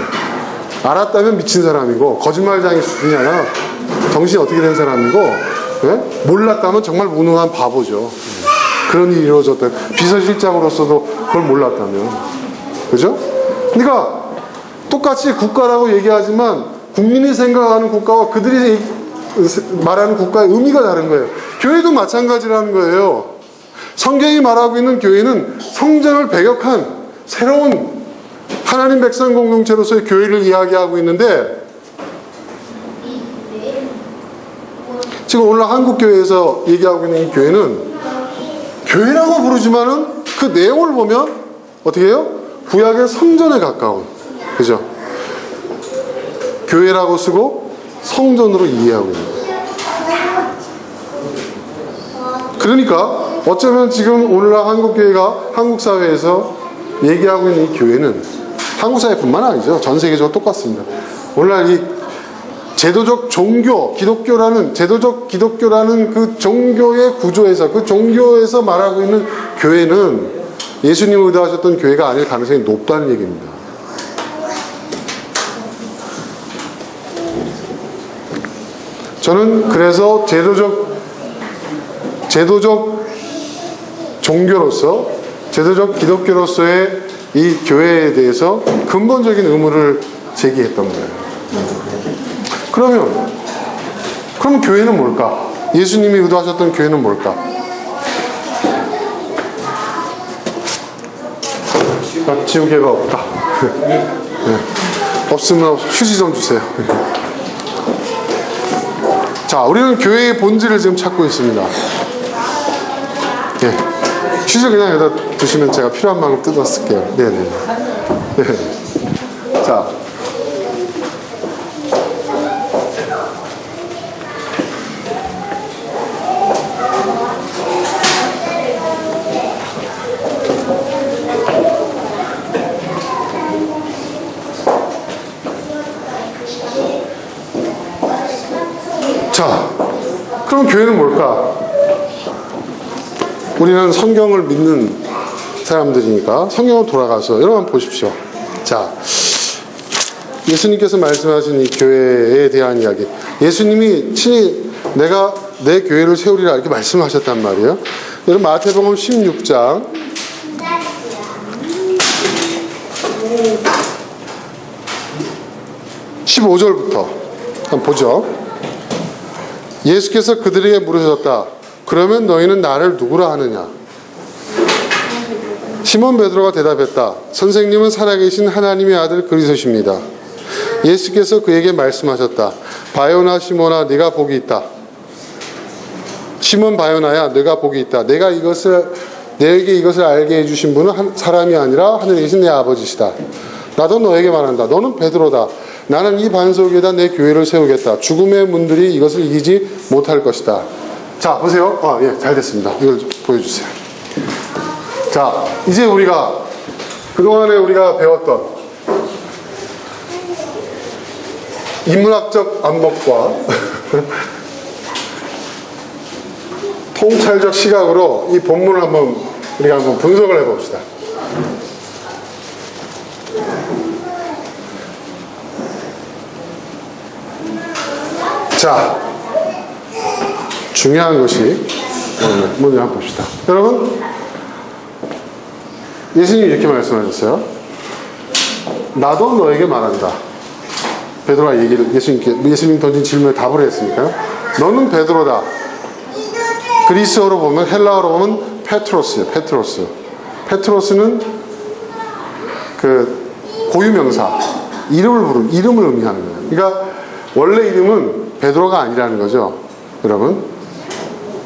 알았다면 미친 사람이고 거짓말장애 수준이 아니라 정신이 어떻게 된 사람이고 몰랐다면 정말 무능한 바보죠. 그런 일이 이루어졌다. 비서실장으로서도 그걸 몰랐다면. 그죠? 그러니까 똑같이 국가라고 얘기하지만 국민이 생각하는 국가와 그들이 말하는 국가의 의미가 다른 거예요. 교회도 마찬가지라는 거예요. 성경이 말하고 있는 교회는 성전을 배격한 새로운 하나님 백성 공동체로서의 교회를 이야기하고 있는데, 지금 오늘 한국교회에서 얘기하고 있는 이 교회는 교회라고 부르지만은 그 내용을 보면 어떻게 해요? 구약의 성전에 가까운, 그죠? 교회라고 쓰고 성전으로 이해하고 있는 거예요. 그러니까 어쩌면 지금 오늘날 한국교회가 한국사회에서 얘기하고 있는 이 교회는 한국사회뿐만 아니죠. 전 세계적으로 똑같습니다. 오늘날 이 제도적 종교, 제도적 기독교라는 그 종교의 구조에서, 그 종교에서 말하고 있는 교회는 예수님을 의도하셨던 교회가 아닐 가능성이 높다는 얘기입니다. 저는 그래서 제도적 종교로서, 제도적 기독교로서의 이 교회에 대해서 근본적인 의무를 제기했던 거예요. 그럼 교회는 뭘까? 예수님이 의도하셨던 교회는 뭘까? 지우개가 없다. 네. 없으면 휴지 좀 주세요. 자, 우리는 교회의 본질을 지금 찾고 있습니다. 네. 휴지 그냥 여기다 두시면 제가 필요한 만큼 뜯어 쓸게요. 네네. 네. 자. 자, 그럼 교회는 뭘까? 우리는 성경을 믿는 사람들이니까 성경으로 돌아가서 여러분 보십시오. 자, 예수님께서 말씀하신 이 교회에 대한 이야기, 예수님이 친히 내가 내 교회를 세우리라 이렇게 말씀하셨단 말이에요. 여러분 마태복음 16장 15절부터 한번 보죠. 예수께서 그들에게 물으셨다. 그러면 너희는 나를 누구라 하느냐? 시몬 베드로가 대답했다. 선생님은 살아계신 하나님의 아들 그리스도십니다. 예수께서 그에게 말씀하셨다. 바요나 시몬아, 네가 복이 있다. 시몬 바요나야, 네가 복이 있다. 내게 이것을 알게 해주신 분은 사람이 아니라 하늘에 계신 내 아버지시다. 나도 너에게 말한다. 너는 베드로다. 나는 이 반석 위에다 내 교회를 세우겠다. 죽음의 문들이 이것을 이기지 못할 것이다. 자, 보세요. 예, 잘 됐습니다. 이걸 보여주세요. 자, 이제 그동안에 우리가 배웠던 인문학적 안목과 통찰적 시각으로 이 본문을 우리가 한번 분석을 해봅시다. 자, 중요한 것이 먼저 한번 봅시다. 여러분, 예수님이 이렇게 말씀하셨어요. 나도 너에게 말한다. 베드로가 예수님 던진 질문에 답을 했으니까요. 너는 베드로다. 그리스어로 보면, 헬라어로 보면 페트로스예요. 페트로스는 그 고유명사, 이름을 의미하는 거예요. 그러니까 원래 이름은 베드로가 아니라는 거죠. 여러분,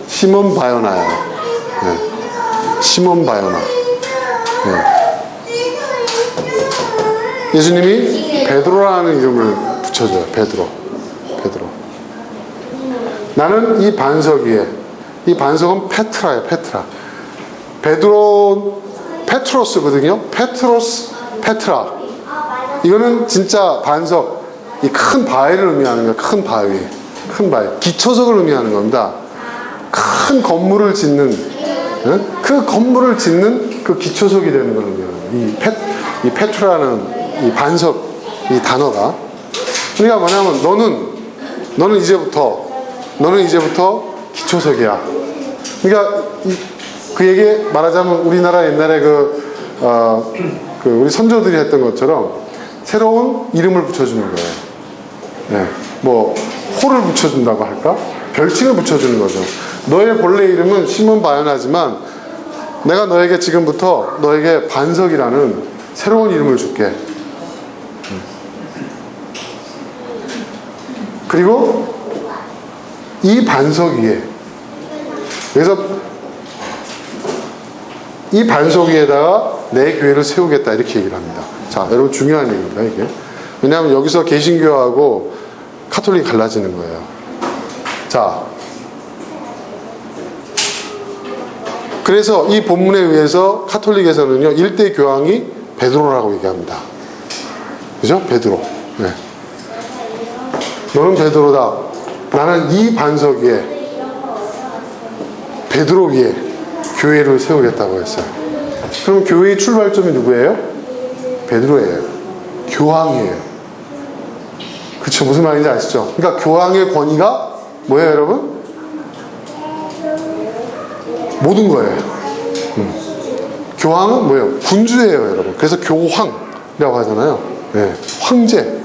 시몬 바요나예요. 네. 시몬 바요나. 네. 예수님이 베드로라는 이름을 붙여줘요. 베드로. 나는 이 반석 위에, 이 반석은 페트라예요. 페트로스거든요. 페트라. 이거는 진짜 반석, 이 큰 바위를 의미하는 거예요. 큰 바위. 기초석을 의미하는 겁니다. 큰 건물을 짓는, 그 건물을 짓는 그 기초석이 되는 거거든요. 이 페트라는 이 반석, 이 단어가. 그러니까 뭐냐면 너는 이제부터 기초석이야. 그러니까 그 얘기 말하자면 우리나라 옛날에 우리 선조들이 했던 것처럼 새로운 이름을 붙여주는 거예요. 네. 뭐 호를 붙여준다고 할까? 별칭을 붙여주는 거죠. 너의 본래 이름은 시몬 바요나지만 내가 너에게 지금부터 너에게 반석이라는 새로운 이름을 줄게. 그리고 이 반석 위에, 그래서 이 반석 위에다가 내 교회를 세우겠다 이렇게 얘기를 합니다. 자, 여러분 중요한 얘기입니다 이게. 왜냐하면 여기서 개신교하고 카톨릭이 갈라지는 거예요. 자, 그래서 이 본문에 의해서 카톨릭에서는요 1대 교황이 베드로라고 얘기합니다. 그죠? 베드로. 네. 너는 베드로다. 나는 이 반석 위에, 베드로 위에 교회를 세우겠다고 했어요. 그럼 교회의 출발점이 누구예요? 베드로예요. 교황이에요. 그쵸? 무슨 말인지 아시죠? 그러니까 교황의 권위가 뭐예요, 여러분? 모든 거예요. 교황은 뭐예요? 군주예요, 여러분. 그래서 교황이라고 하잖아요. 네. 황제.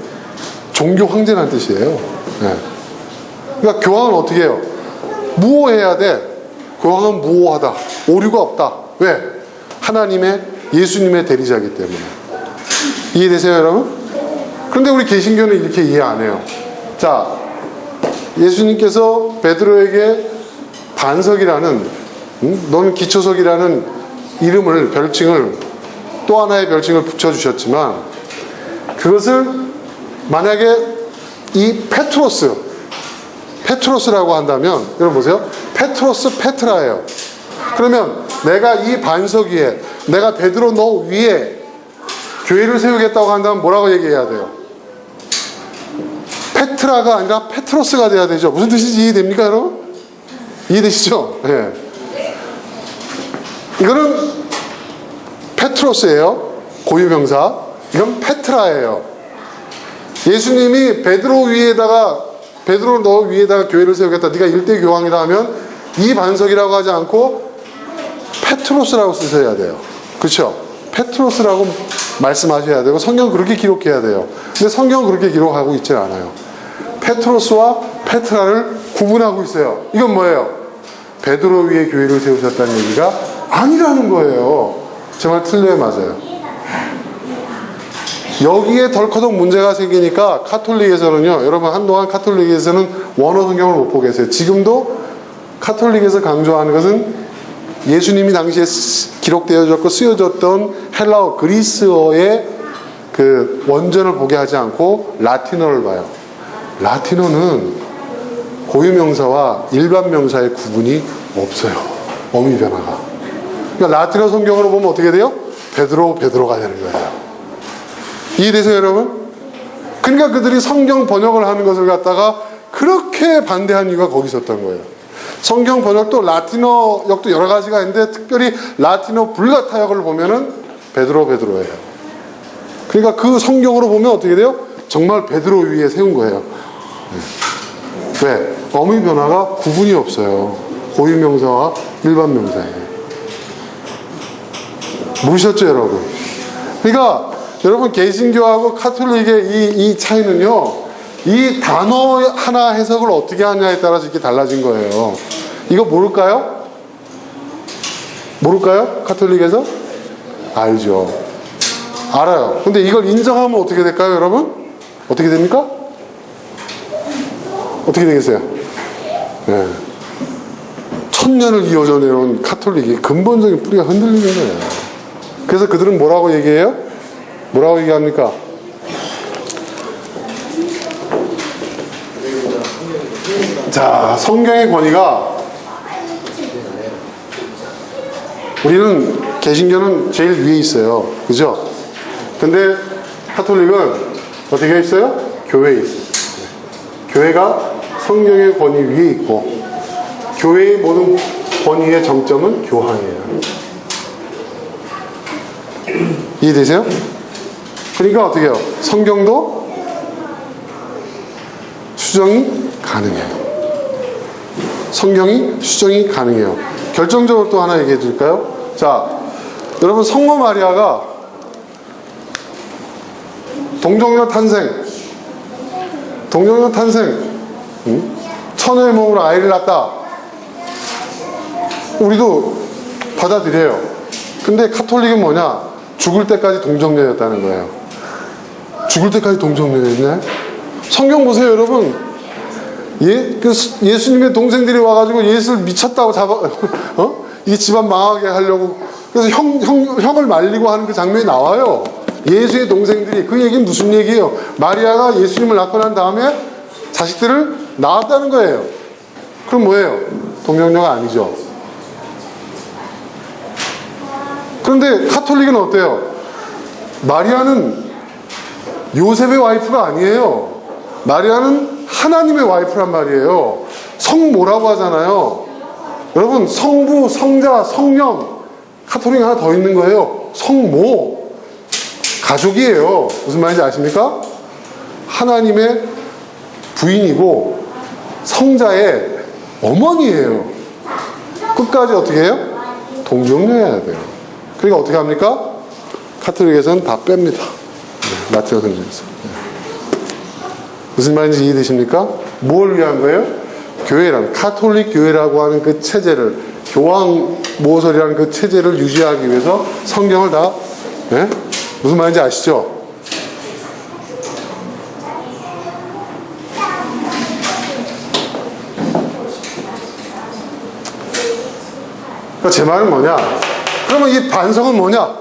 종교 황제라는 뜻이에요. 네. 그러니까 교황은 어떻게 해요? 무오해야 돼. 교황은 무오하다. 오류가 없다. 왜? 하나님의, 예수님의 대리자이기 때문에. 이해되세요, 여러분? 그런데 우리 개신교는 이렇게 이해 안 해요. 자, 예수님께서 베드로에게 반석이라는, 너는 기초석이라는 이름을, 별칭을, 또 하나의 별칭을 붙여주셨지만, 그것을 만약에 이 페트로스라고 한다면, 여러분 보세요. 페트로스 페트라예요. 그러면 내가 이 반석 위에, 내가 베드로 너 위에 교회를 세우겠다고 한다면 뭐라고 얘기해야 돼요? 페트라가 아니라 페트로스가 돼야 되죠. 무슨 뜻인지 이해됩니까, 여러분? 이해되시죠? 네. 이거는 페트로스예요. 고유명사. 이건 페트라예요. 예수님이 베드로 너 위에다가 교회를 세우겠다. 네가 1대 교황이다 하면 이 반석이라고 하지 않고 페트로스라고 쓰셔야 돼요. 그렇죠? 페트로스라고 말씀하셔야 되고 성경 그렇게 기록해야 돼요. 근데 성경은 그렇게 기록하고 있지 않아요. 페트로스와 페트라를 구분하고 있어요. 이건 뭐예요? 베드로 위에 교회를 세우셨다는 얘기가 아니라는 거예요. 제 말 틀려요, 맞아요? 여기에 덜커덕 문제가 생기니까 카톨릭에서는요, 여러분 한동안 카톨릭에서는 원어 성경을 못 보게 했어요. 지금도 카톨릭에서 강조하는 것은 예수님이 당시에 기록되어졌고 쓰여졌던 헬라어, 그리스어의 그 원전을 보게 하지 않고 라틴어를 봐요. 라틴어는 고유명사와 일반 명사의 구분이 없어요. 어미 변화가. 그러니까 라틴어 성경으로 보면 어떻게 돼요? 베드로가 되는 거예요. 이해되세요, 여러분? 그러니까 그들이 성경 번역을 하는 것을 갖다가 그렇게 반대한 이유가 거기 있었던 거예요. 성경 번역도 라틴어 역도 여러 가지가 있는데 특별히 라틴어 불가타역을 보면은 베드로예요. 그러니까 그 성경으로 보면 어떻게 돼요? 정말 베드로 위에 세운 거예요. 네. 왜? 어미 변화가 구분이 없어요. 고유명사와 일반 명사예요. 모르셨죠, 여러분? 그러니까 여러분 개신교하고 카톨릭의 이 차이는요, 이 단어 하나 해석을 어떻게 하냐에 따라서 이렇게 달라진 거예요. 이거 모를까요? 카톨릭에서? 알죠. 알아요. 근데 이걸 인정하면 어떻게 될까요, 여러분? 어떻게 됩니까? 어떻게 되겠어요? 네. 1000년을 이어져 내려온 카톨릭이 근본적인 뿌리가 흔들리는 거예요. 그래서 그들은 뭐라고 얘기해요? 뭐라고 얘기합니까? 자, 성경의 권위가, 우리는 개신교는 제일 위에 있어요. 그죠? 근데 카톨릭은 어떻게 있어요? 교회에 있어요. 교회가 성경의 권위 위에 있고, 교회의 모든 권위의 정점은 교황이에요. 이해되세요? 그러니까 어떻게 해요? 성경도 수정이 가능해요. 성경이 수정이 가능해요. 결정적으로 또 하나 얘기해 드릴까요? 자, 여러분 성모 마리아가 동정녀 탄생, 처녀의 몸으로 아이를 낳았다. 우리도 받아들여요. 근데 카톨릭은 뭐냐? 죽을 때까지 동정녀였다는 거예요. 죽을 때까지 동정녀였네? 성경 보세요, 여러분. 예수님의 동생들이 와가지고 예수를 미쳤다고 이 집안 망하게 하려고. 그래서 형을 말리고 하는 그 장면이 나와요. 예수의 동생들이. 그 얘기는 무슨 얘기예요? 마리아가 예수님을 낳고 난 다음에 자식들을 낳았다는 거예요. 그럼 뭐예요? 동정녀가 아니죠. 그런데 카톨릭은 어때요? 마리아는 요셉의 와이프가 아니에요. 마리아는 하나님의 와이프란 말이에요. 성모라고 하잖아요. 여러분, 성부, 성자, 성령, 카톨릭 하나 더 있는 거예요. 성모. 가족이에요. 무슨 말인지 아십니까? 하나님의 부인이고 성자의 어머니예요. 끝까지 어떻게 해요? 동정녀여야 돼요. 그러니까 어떻게 합니까? 카톨릭에서는 다 뺍니다. 마티아 성경에서. 무슨 말인지 이해되십니까? 뭘 위한 거예요? 교회란, 카톨릭 교회라고 하는 그 체제를, 교황 모설이라는 그 체제를 유지하기 위해서 성경을 다, 네? 무슨 말인지 아시죠? 그러니까 제 말은 뭐냐? 그러면 이 반석은 뭐냐?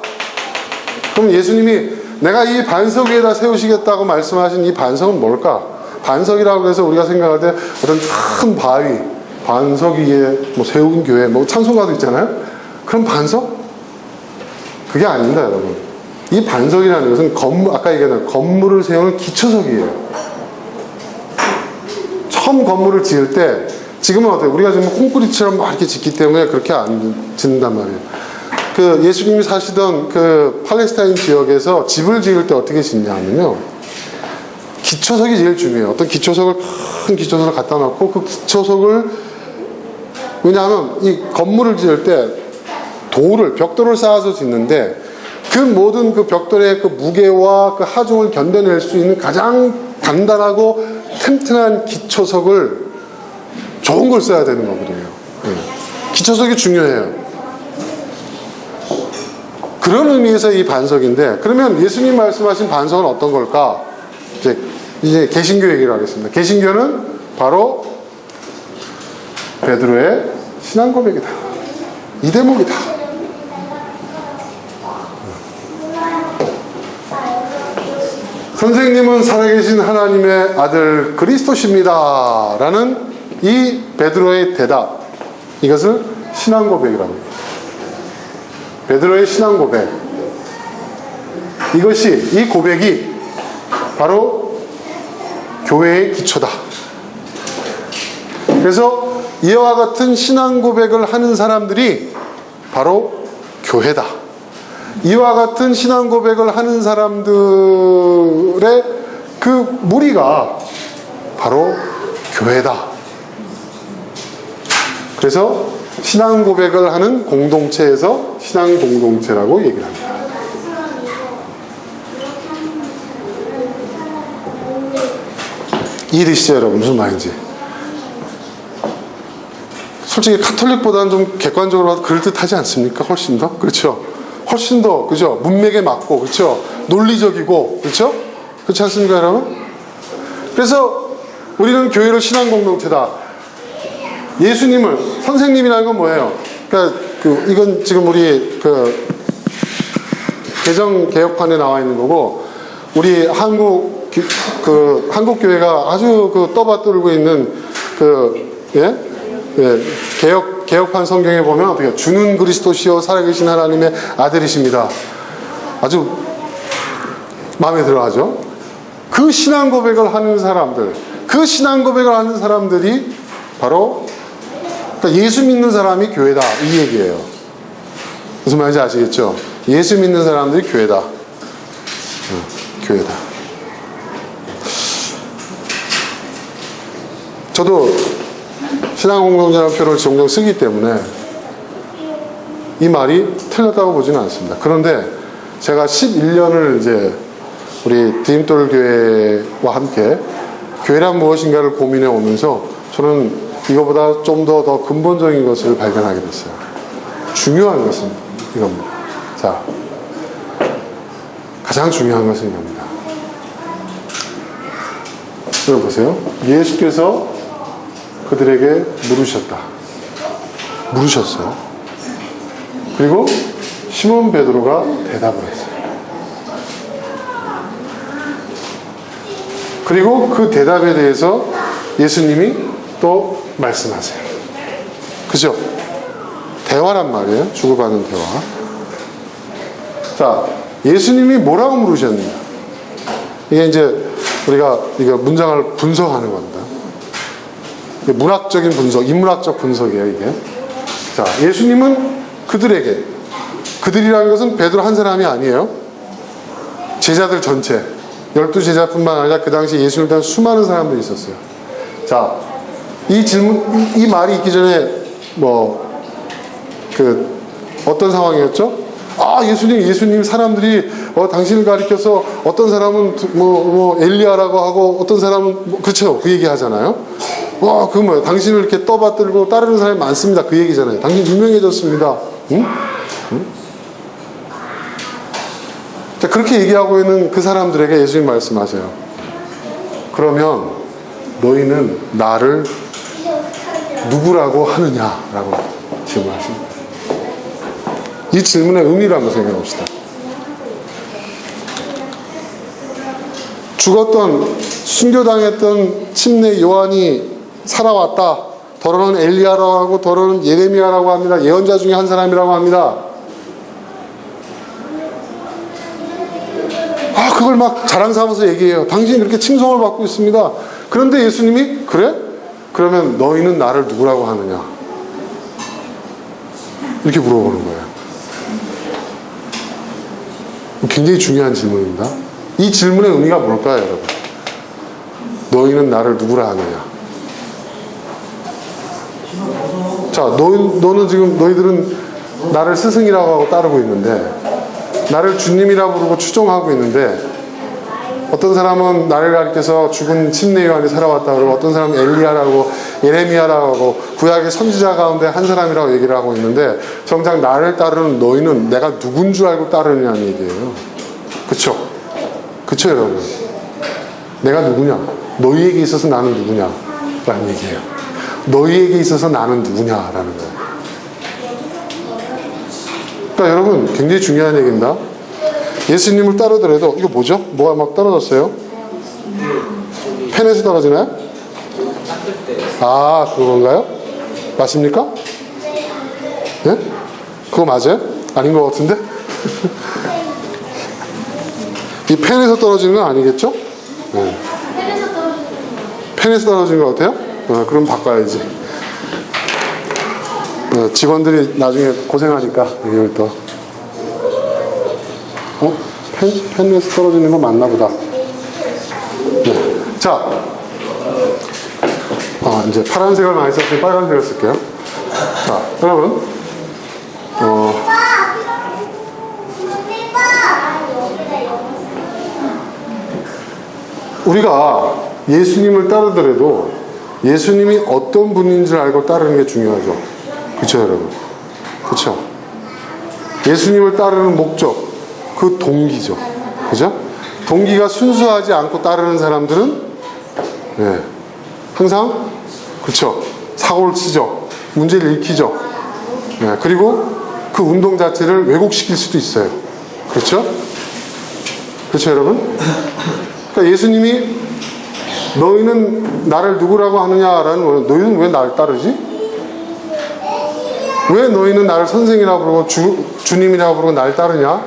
그럼 예수님이 내가 이 반석 위에다 세우시겠다고 말씀하신 이 반석은 뭘까? 반석이라고 해서 우리가 생각할 때 어떤 큰 바위, 반석 위에 뭐 세운 교회, 뭐 찬송가도 있잖아요? 그럼 반석? 그게 아닙니다, 여러분. 이 반석이라는 것은 건물, 아까 얘기한 건물을 세우는 기초석이에요. 처음 건물을 지을 때, 지금은 어때요? 우리가 지금 콘크리트처럼 막 이렇게 짓기 때문에 그렇게 안 짓는단 말이에요. 그 예수님이 사시던 그 팔레스타인 지역에서 집을 지을 때 어떻게 짓냐면요. 기초석이 제일 중요해요. 어떤 기초석을, 큰 기초석을 갖다 놓고 그 기초석을, 왜냐하면 이 건물을 지을 때 벽돌을 쌓아서 짓는데 그 모든 그 벽돌의 그 무게와 그 하중을 견뎌낼 수 있는 가장 단단하고 튼튼한 기초석을 좋은 걸 써야 되는 거거든요. 기초석이 중요해요. 그런 의미에서 이 반석인데, 그러면 예수님 말씀하신 반석은 어떤 걸까? 이제 개신교 얘기를 하겠습니다. 개신교는 바로 베드로의 신앙 고백이다. 이 대목이다. 선생님은 살아계신 하나님의 아들 그리스도십니다. 라는 이 베드로의 대답, 이것을 신앙 고백이라고 합니다. 베드로의 신앙 고백, 이 고백이 바로 교회의 기초다. 그래서 이와 같은 신앙 고백을 하는 사람들이 바로 교회다. 이와 같은 신앙 고백을 하는 사람들의 그 무리가 바로 교회다. 그래서 신앙 고백을 하는 공동체에서 신앙 공동체라고 얘기를 합니다. 이해되시죠, 여러분? 무슨 말인지. 솔직히 카톨릭보다는 좀 객관적으로 봐도 그럴듯하지 않습니까? 훨씬 더? 그렇죠? 훨씬 더, 그죠? 문맥에 맞고, 그렇죠? 논리적이고, 그렇죠? 그렇지 않습니까, 여러분? 그래서 우리는 교회로 신앙 공동체다. 예수님을, 선생님이라는 건 뭐예요? 그러니까 이건 지금 우리 개정 개혁판에 나와 있는 거고, 우리 한국 교회가 아주 떠받들고 있는 개혁판 성경에 보면 어떻게 주는 그리스도시요 살아계신 하나님의 아들이십니다. 아주 마음에 들어하죠. 그 신앙 고백을 하는 사람들, 그 신앙 고백을 하는 사람들이 바로 그러니까 예수 믿는 사람이 교회다, 이 얘기예요. 무슨 말인지 아시겠죠? 예수 믿는 사람들이 교회다. 교회다. 저도 신앙공동체라는 표를 종종 쓰기 때문에 이 말이 틀렸다고 보지는 않습니다. 그런데 제가 11년을 이제 우리 디딤돌 교회와 함께 교회란 무엇인가를 고민해 오면서 저는 이거보다 좀 더 근본적인 것을 발견하게 됐어요. 중요한 것은 이겁니다. 자, 가장 중요한 것은 이겁니다. 여러분 보세요. 예수께서 그들에게 물으셨어요. 그리고 시몬 베드로가 대답을 했어요. 그리고 그 대답에 대해서 예수님이 또 말씀하세요. 그죠? 대화란 말이에요. 주고받는 대화. 자, 예수님이 뭐라고 물으셨느냐? 이게 이제 우리가 이거 문장을 분석하는 겁니다. 문학적인 분석, 인문학적 분석이에요, 이게. 자, 예수님은 그들이라는 것은 베드로 한 사람이 아니에요. 제자들 전체. 12제자뿐만 아니라 그 당시 예수님을 따른 수많은 사람들이 있었어요. 자, 이 말이 있기 전에 어떤 상황이었죠? 예수님 사람들이 당신을 가리켜서 어떤 사람은 엘리야라고 하고 어떤 사람은 그렇죠. 그 얘기 하잖아요. 당신을 이렇게 떠받들고 따르는 사람이 많습니다. 그 얘기잖아요. 당신 유명해졌습니다. 응? 자, 그렇게 얘기하고 있는 그 사람들에게 예수님 말씀하세요. 그러면 너희는 나를 누구라고 하느냐라고 질문하십니다. 이 질문의 의미를 한번 생각해 봅시다. 죽었던, 순교당했던 침례 요한이 살아왔다. 더러는 엘리야라고 하고 더러는 예레미야라고 합니다. 예언자 중에 한 사람이라고 합니다. 그걸 막 자랑 삼아서 얘기해요. 당신이 그렇게 칭송을 받고 있습니다. 그런데 예수님이 그래? 그러면 너희는 나를 누구라고 하느냐? 이렇게 물어보는 거예요. 굉장히 중요한 질문입니다. 이 질문의 의미가 뭘까요, 여러분? 너희는 나를 누구라 하느냐? 자, 너희들은 나를 스승이라고 하고 따르고 있는데, 나를 주님이라고 부르고 추종하고 있는데, 어떤 사람은 나를 가리켜서 죽은 침례 요한이 살아왔다 그러고, 어떤 사람은 엘리야라고, 예레미야라고 하고, 구약의 선지자 가운데 한 사람이라고 얘기를 하고 있는데, 정작 나를 따르는 너희는 내가 누군 줄 알고 따르느냐는 얘기예요. 그쵸? 그쵸, 여러분? 내가 누구냐? 너희에게 있어서 나는 누구냐? 라는 얘기예요. 너희에게 있어서 나는 누구냐라는 거예요. 그러니까 여러분, 굉장히 중요한 얘기입니다. 예수님을 따르더라도, 이거 뭐죠? 뭐가 막 떨어졌어요? 펜에서 떨어지나요? 그건가요? 맞습니까? 네? 그거 맞아요? 아닌 것 같은데? 이 펜에서 떨어지는 건 아니겠죠? 네. 펜에서 떨어지는 것 같아요? 그럼 바꿔야지. 직원들이 나중에 고생하니까 이걸 또. 펜에서 떨어지는 거 맞나 보다. 네. 자, 이제 파란색을 많이 썼으니 빨간색을 쓸게요. 자, 여러분, 우리가 예수님을 따르더라도 예수님이 어떤 분인 줄 알고 따르는 게 중요하죠. 그쵸, 여러분? 그쵸? 예수님을 따르는 목적, 그 동기죠. 그죠? 동기가 순수하지 않고 따르는 사람들은, 항상, 그쵸? 사고를 치죠. 문제를 일으키죠. 그리고 그 운동 자체를 왜곡시킬 수도 있어요. 그렇죠? 그렇죠, 여러분? 그러니까 예수님이 너희는 나를 누구라고 하느냐라는 거예요. 너희는 왜 나를 따르지? 왜 너희는 나를 선생이라고 부르고 주님이라고 부르고 나를 따르냐?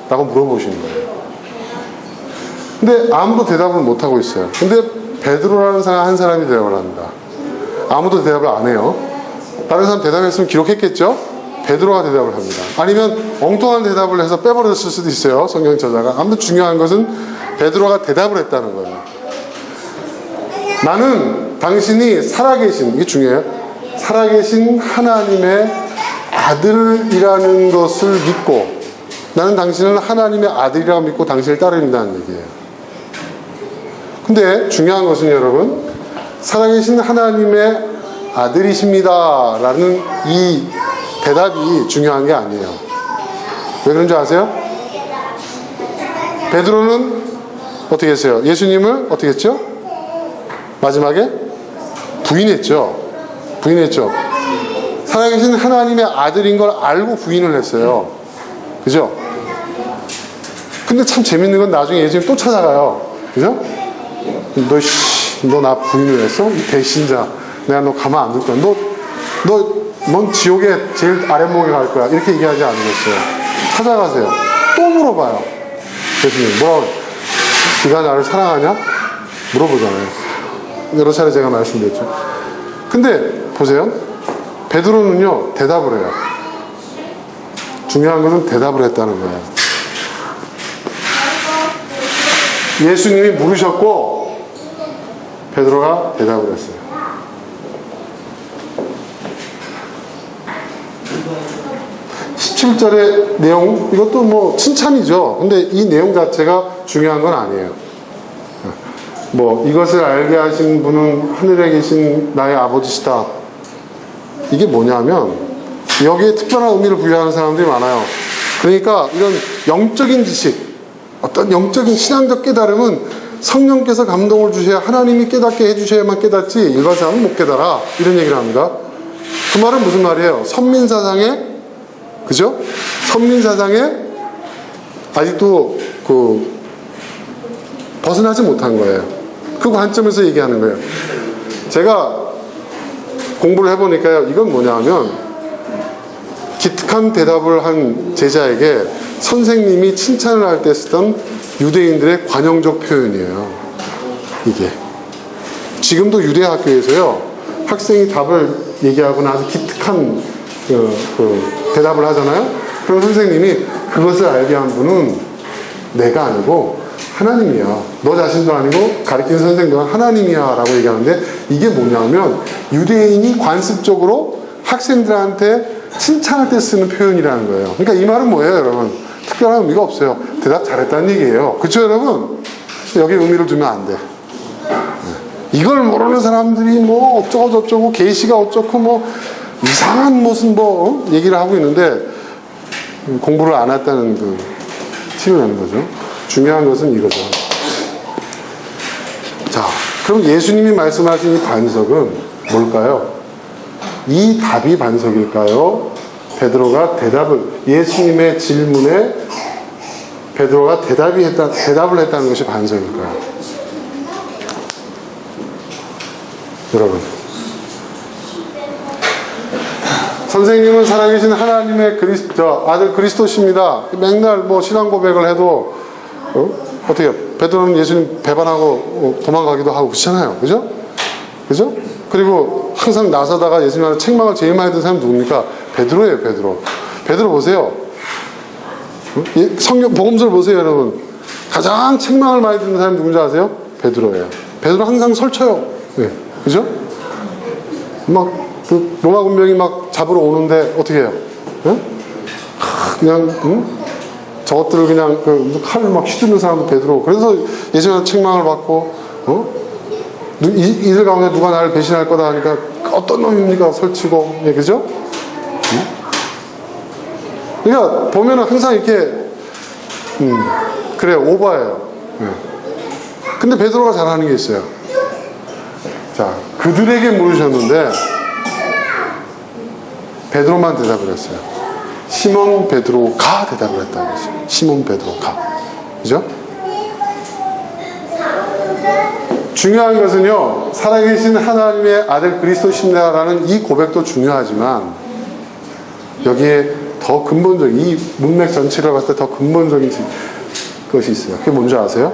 라고 물어보시는 거예요. 근데 아무도 대답을 못하고 있어요. 근데 베드로라는 사람 한 사람이 대답을 합니다. 아무도 대답을 안 해요. 다른 사람 대답했으면 기록했겠죠? 베드로가 대답을 합니다. 아니면 엉뚱한 대답을 해서 빼버렸을 수도 있어요, 성경 저자가. 아무튼 중요한 것은 베드로가 대답을 했다는 거예요. 나는 당신이 살아계신, 이게 중요해요, 살아계신 하나님의 아들이라는 것을 믿고, 나는 당신을 하나님의 아들이라고 믿고 당신을 따른다는 얘기예요. 근데 중요한 것은 여러분, 살아계신 하나님의 아들이십니다 라는 이 대답이 중요한 게 아니에요. 왜 그런 줄 아세요? 베드로는 어떻게 했어요? 예수님을 어떻게 했죠? 마지막에 부인했죠. 살아계신 하나님의 아들인 걸 알고 부인을 했어요. 그죠? 근데 참 재밌는 건 나중에 예수님 또 찾아가요. 그죠? 너 나 부인을 했어? 이 배신자. 내가 너 가만 안 둘 거야. 넌 지옥의 제일 아랫목에 갈 거야. 이렇게 얘기하지 않으셨어요. 찾아가세요. 또 물어봐요. 예수님, 뭐라고? 네가 나를 사랑하냐? 물어보잖아요. 여러 차례 제가 말씀드렸죠. 근데 보세요. 베드로는요, 대답을 해요. 중요한 것은 대답을 했다는 거예요. 예수님이 물으셨고 베드로가 대답을 했어요. 17절의 내용, 이것도 뭐 칭찬이죠. 근데 이 내용 자체가 중요한 건 아니에요. 뭐 이것을 알게 하신 분은 하늘에 계신 나의 아버지시다. 이게 뭐냐면 여기에 특별한 의미를 부여하는 사람들이 많아요. 그러니까 이런 영적인 지식, 어떤 영적인 신앙적 깨달음은 성령께서 감동을 주셔야, 하나님이 깨닫게 해주셔야만 깨닫지 일반 사람은 못 깨달아, 이런 얘기를 합니다. 그 말은 무슨 말이에요? 선민사상에, 그죠? 선민사상에 아직도 벗어나지 못한 거예요. 그 관점에서 얘기하는 거예요. 제가 공부를 해보니까요, 이건 뭐냐면 기특한 대답을 한 제자에게 선생님이 칭찬을 할 때 쓰던 유대인들의 관용적 표현이에요. 이게 지금도 유대 학교에서요, 학생이 답을 얘기하거나 아주 기특한 대답을 하잖아요. 그럼 선생님이 그것을 알게 한 분은 내가 아니고 하나님이야. 너 자신도 아니고 가르치는 선생님도 하나님이야 라고 얘기하는데, 이게 뭐냐면 유대인이 관습적으로 학생들한테 칭찬할 때 쓰는 표현이라는 거예요. 그러니까 이 말은 뭐예요, 여러분? 특별한 의미가 없어요. 대답 잘했다는 얘기예요. 그렇죠, 여러분? 여기 의미를 두면 안 돼. 이걸 모르는 사람들이 뭐 어쩌고 저쩌고 계시가 어쩌고 뭐 이상한 무슨 얘기를 하고 있는데 공부를 안 했다는 그 티를 내는 거죠. 중요한 것은 이거죠. 자, 그럼 예수님이 말씀하신 이 반석은 뭘까요? 이 답이 반석일까요? 베드로가 예수님의 질문에 베드로가 대답을 했다는 것이 반석일까요? 여러분, 선생님은 살아계신 하나님의 아들 그리스도십니다. 맨날 뭐 신앙 고백을 해도 어떻게 해요? 베드로는 예수님 배반하고 도망가기도 하고 그렇잖아요. 그죠? 그죠? 그리고 항상 나서다가 예수님한테 책망을 제일 많이 듣는 사람이 누굽니까? 베드로예요, 베드로. 베드로 보세요. 성경 복음서를 보세요, 여러분. 가장 책망을 많이 듣는 사람이 누군지 아세요? 베드로예요. 베드로 항상 설쳐요. 네. 그죠? 로마 군병이 막 잡으러 오는데 어떻게 해요? 네? 그냥 저것들을 그냥 칼을 막 휘두르는 사람도 베드로. 그래서 예수님한테 책망을 받고 이들 가운데 누가 나를 배신할 거다 하니까 어떤 놈입니까? 설치고. 예, 그죠? 그러니까 보면은 항상 이렇게 그래요, 오버예요. 예. 근데 베드로가 잘하는 게 있어요. 자, 그들에게 물으셨는데 베드로만 대답을 했어요. 시몬 베드로가 대답을 했다는 거죠. 시몬 베드로가. 그죠? 중요한 것은요, 살아계신 하나님의 아들 그리스도십니다라는 이 고백도 중요하지만 여기에 더 근본적인, 이 문맥 전체를 봤을 때 더 근본적인 것이 있어요. 그게 뭔지 아세요?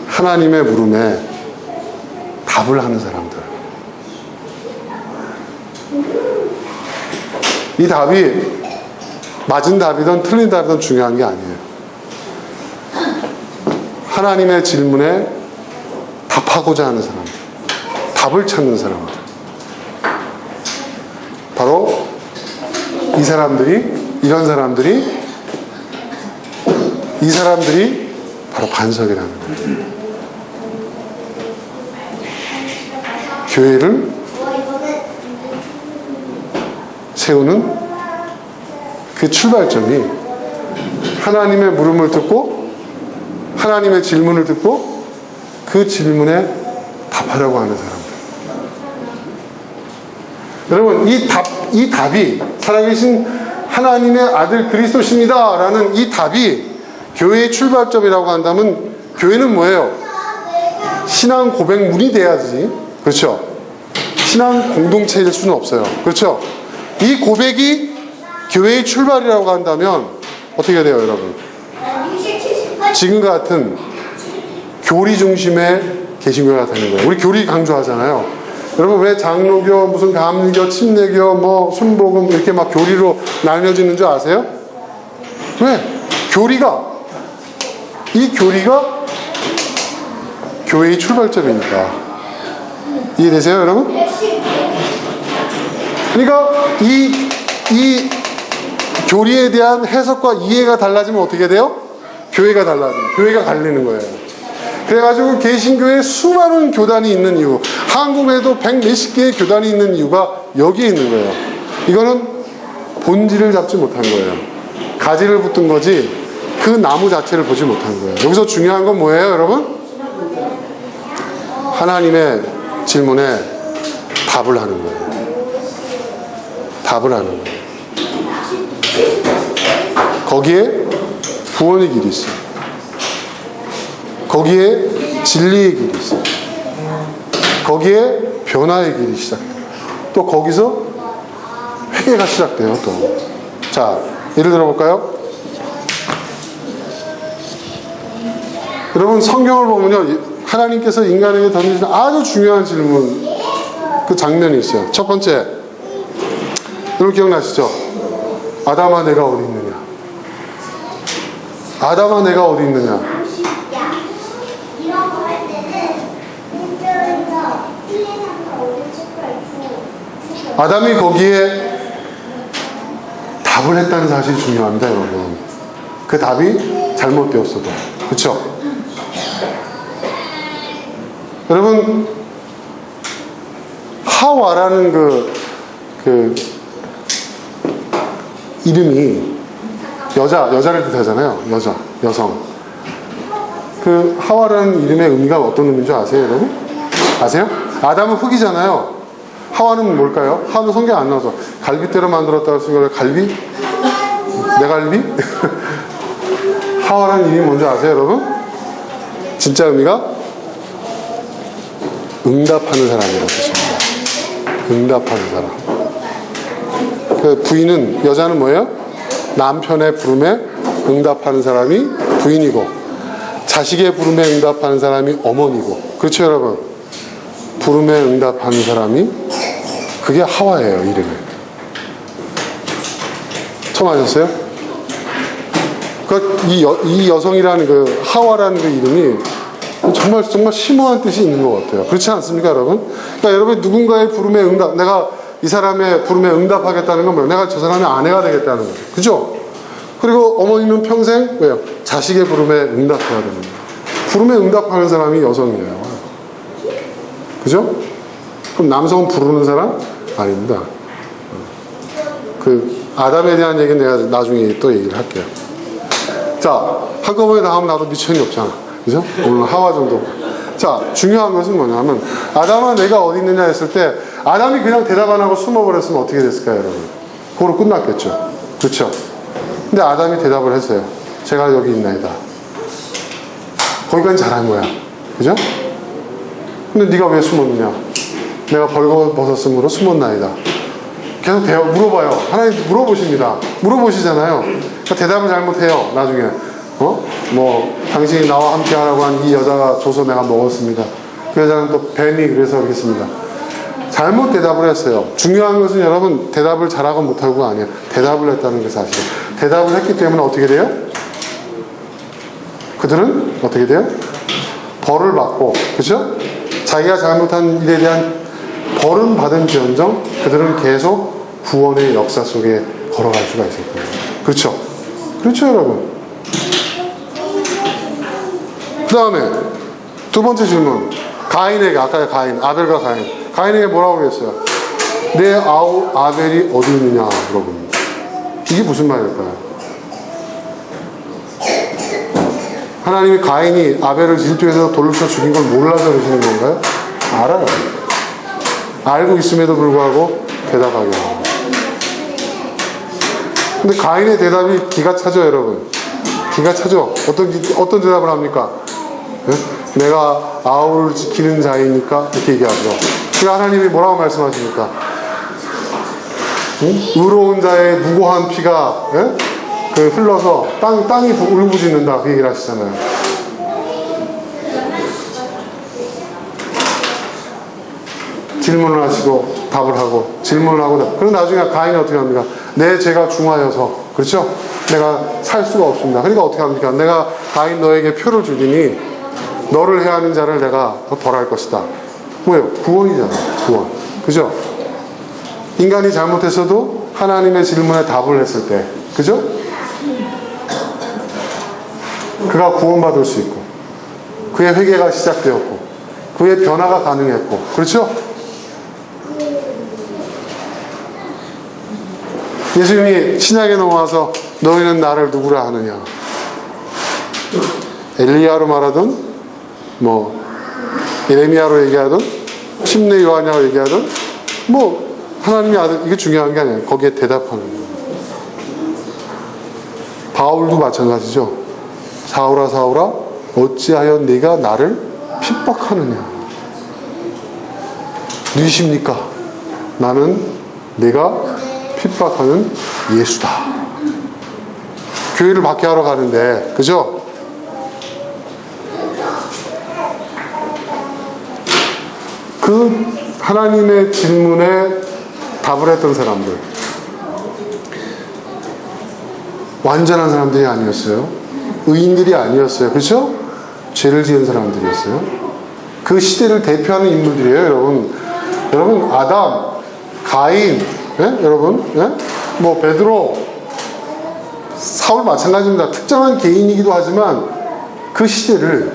하나님의 물음에 답을 하는 사람들. 이 답이 맞은 답이든 틀린 답이든 중요한 게 아니에요. 하나님의 질문에 답하고자 하는 사람들, 답을 찾는 사람들, 바로 이 사람들이, 이런 사람들이, 이 사람들이 바로 반석이라는 거예요. 교회를 세우는 그 출발점이 하나님의 물음을 듣고 하나님의 질문을 듣고 그 질문에 답하려고 하는 사람들. 여러분, 이 답이 살아계신 하나님의 아들 그리스도십니다 라는 이 답이 교회의 출발점이라고 한다면 교회는 뭐예요? 신앙 고백문이 돼야지. 그렇죠? 신앙 공동체일 수는 없어요. 그렇죠? 이 고백이 교회의 출발이라고 한다면 어떻게 돼요, 여러분? 지금과 같은 교리 중심의 개신교가 되는 거예요. 우리 교리 강조하잖아요. 여러분, 왜 장로교, 무슨 감리교, 침례교, 뭐 순복음 이렇게 막 교리로 나뉘어지는 줄 아세요? 왜? 이 교리가 교회의 출발점이니까. 이해되세요, 여러분? 그러니까 이 교리에 대한 해석과 이해가 달라지면 어떻게 돼요? 교회가 달라져요. 교회가 갈리는 거예요. 그래가지고 개신교에 수많은 교단이 있는 이유, 한국에도 100몇십 개의 교단이 있는 이유가 여기에 있는 거예요. 이거는 본질을 잡지 못한 거예요. 가지를 붙든 거지 그 나무 자체를 보지 못한 거예요. 여기서 중요한 건 뭐예요, 여러분? 하나님의 질문에 답을 하는 거예요. 답을 하는 거예요. 거기에 구원의 길이 있어요. 거기에 진리의 길이 있어요. 거기에 변화의 길이 시작해요. 또 거기서 회개가 시작돼요. 또. 자, 예를 들어볼까요? 여러분, 성경을 보면요, 하나님께서 인간에게 던지신 아주 중요한 질문, 그 장면이 있어요. 첫 번째, 여러분 기억나시죠? 아담아, 내가 어디 있느냐? 아담아, 내가 어디 있느냐? 아담이 거기에 답을 했다는 사실이 중요합니다, 여러분. 그 답이 잘못되었어도. 그렇죠? 여러분, 하와라는 그 이름이 여자를 뜻하잖아요. 여성. 그 하와라는 이름의 의미가 어떤 의미인 줄 아세요, 여러분? 아세요? 아담은 흙이잖아요. 하와는 뭘까요? 하와는 성경 안 나와서 갈빗대로 만들었다고 생각해요. 갈비? 내 갈비? 하와라는 이름이 뭔지 아세요, 여러분? 진짜 의미가 응답하는 사람이라고 뜻입니다. 응답하는 사람. 그 부인은, 여자는 뭐예요? 남편의 부름에 응답하는 사람이 부인이고, 자식의 부름에 응답하는 사람이 어머니고. 그렇죠, 여러분? 부름에 응답하는 사람이, 그게 하와예요, 이름이. 처음 아셨어요? 그러니까 이 여성이라는 그 하와라는 그 이름이 정말 심오한 뜻이 있는 것 같아요. 그렇지 않습니까, 여러분? 그러니까 여러분, 누군가의 부름에 내가 이 사람의 부름에 응답하겠다는 건 뭐예요? 내가 저 사람의 아내가 되겠다는 거예요. 그죠? 그리고 어머니는 평생 왜요? 자식의 부름에 응답해야 됩니다. 부름에 응답하는 사람이 여성이에요. 그죠? 그럼 남성은 부르는 사람? 아닙니다. 그 아담에 대한 얘기는 내가 나중에 또 얘기를 할게요. 자, 한꺼번에 다 하면 나도 미천이 없잖아. 그죠? 오늘 하와 정도. 자, 중요한 것은 뭐냐면, 아담아, 내가 어디 있느냐 했을 때, 아담이 그냥 대답 안 하고 숨어버렸으면 어떻게 됐을까요, 여러분? 그거로 끝났겠죠. 그렇죠? 근데 아담이 대답을 했어요. 제가 여기 있나이다. 거기까지 잘한 거야. 그죠? 근데 네가 왜 숨었느냐? 내가 벌거벗었으므로 숨었나이다. 계속 물어봐요. 하나님 물어보십니다. 물어보시잖아요. 그러니까 대답을 잘못해요. 나중에. 당신이 나와 함께 하라고 한 이 여자가 줘서 내가 먹었습니다. 그 여자는 또 뱀이 그래서 그러겠습니다. 잘못 대답을 했어요. 중요한 것은 여러분 대답을 잘하고 못하고가 아니에요. 대답을 했다는 게 사실이에요. 대답을 했기 때문에 어떻게 돼요? 그들은 어떻게 돼요? 벌을 받고, 그렇죠? 자기가 잘못한 일에 대한 벌은 받은지언정 그들은 계속 구원의 역사 속에 걸어갈 수가 있을 거예요. 그렇죠? 그렇죠, 여러분. 그 다음에 두 번째 질문. 가인에게, 아까 가인, 아벨과 가인. 가인에게 뭐라고 그랬어요? 내 아벨이 어디 있느냐 물어봅니다. 이게 무슨 말일까요? 하나님이 가인이 아벨을 질투해서 돌로 쳐 죽인 걸 몰라서 그러시는 건가요? 알아요. 알고 있음에도 불구하고 대답하게 합니다. 근데 가인의 대답이 기가 차죠, 여러분. 기가 차죠. 어떤 대답을 합니까? 네? 내가 아우를 지키는 자이니까 이렇게 얘기하죠. 그 하나님이 뭐라고 말씀하십니까? 응? 의로운 자의 무고한 피가 흘러서 땅이 울부짖는다 그 얘기를 하시잖아요. 질문을 하시고 답을 하고 질문을 하고 그럼 나중에 가인이 어떻게 합니까? 내 죄가 중하여서, 그렇죠? 내가 살 수가 없습니다. 그러니까 어떻게 합니까? 내가 가인 너에게 표를 주리니 너를 해하는 자를 내가 더 벌할 것이다. 뭐예요? 구원이잖아요. 구원. 그죠? 인간이 잘못했어도 하나님의 질문에 답을 했을 때, 그죠? 그가 구원받을 수 있고 그의 회개가 시작되었고 그의 변화가 가능했고, 그렇죠? 예수님이 신약에 넘어와서 너희는 나를 누구라 하느냐, 엘리야로 말하든 뭐 예레미야로 얘기하든 침례 요한이라고 얘기하든 뭐 하나님의 아들, 이게 중요한 게 아니에요. 거기에 대답하는 거예요. 바울도 마찬가지죠. 사울아 사울아 어찌하여 네가 나를 핍박하느냐. 누구십니까? 나는 네가 핍박하는 예수다. 교회를 박해하러 가는데, 그죠? 그 하나님의 질문에 답을 했던 사람들, 완전한 사람들이 아니었어요. 의인들이 아니었어요. 그렇죠? 죄를 지은 사람들이었어요. 그 시대를 대표하는 인물들이에요, 여러분. 여러분, 아담, 가인, 여러분, 뭐 베드로, 사울 마찬가지입니다. 특정한 개인이기도 하지만 그 시대를,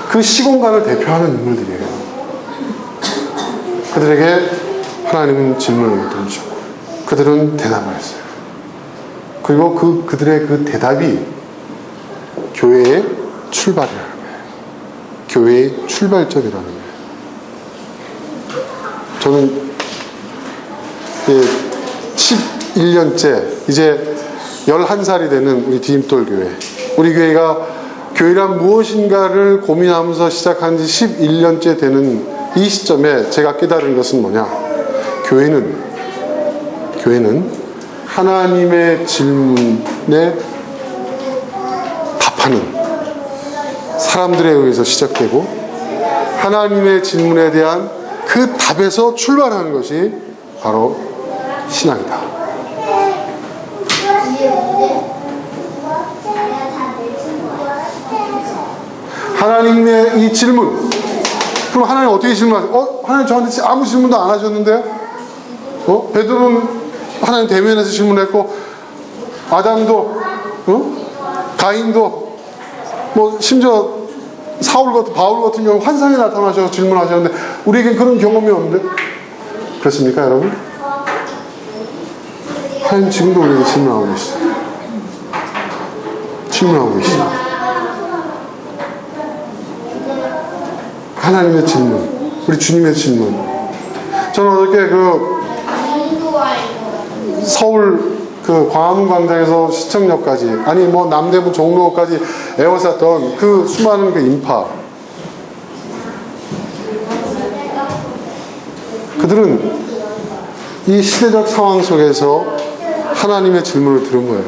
그 시공간을 대표하는 인물들이에요. 그들에게 하나님은 질문을 던지셨고 그들은 대답을 했어요. 그리고 그들의 그 대답이 교회의 출발이라는 거예요. 교회의 출발점이라는 거예요. 저는 11년째 이제 11살이 되는 우리 디딤돌 교회, 우리 교회가 교회란 무엇인가를 고민하면서 시작한 지 11년째 되는 이 시점에 제가 깨달은 것은 뭐냐, 교회는 하나님의 질문에 답하는 사람들에 의해서 시작되고 하나님의 질문에 대한 그 답에서 출발하는 것이 바로 신앙이다. 하나님의 이 질문, 그럼 하나님 어떻게 질문하세요? 하나님 저한테 아무 질문도 안 하셨는데요? 베드로는 하나님 대면에서 질문했고, 아담도, 가인도, 뭐 심지어 바울 같은 경우 환상에 나타나셔서 질문하셨는데 우리에겐 그런 경험이 없는데, 그렇습니까, 여러분? 하나님 지금도 우리에게 질문하고 계시죠. 질문하고 계시죠. 하나님의 질문, 우리 주님의 질문. 저는 어저께 서울 광화문 광장에서 시청역까지, 아니 뭐 남대문 종로까지 에워쌌던 그 수많은 그 인파, 그들은 이 시대적 상황 속에서 하나님의 질문을 들은 거예요.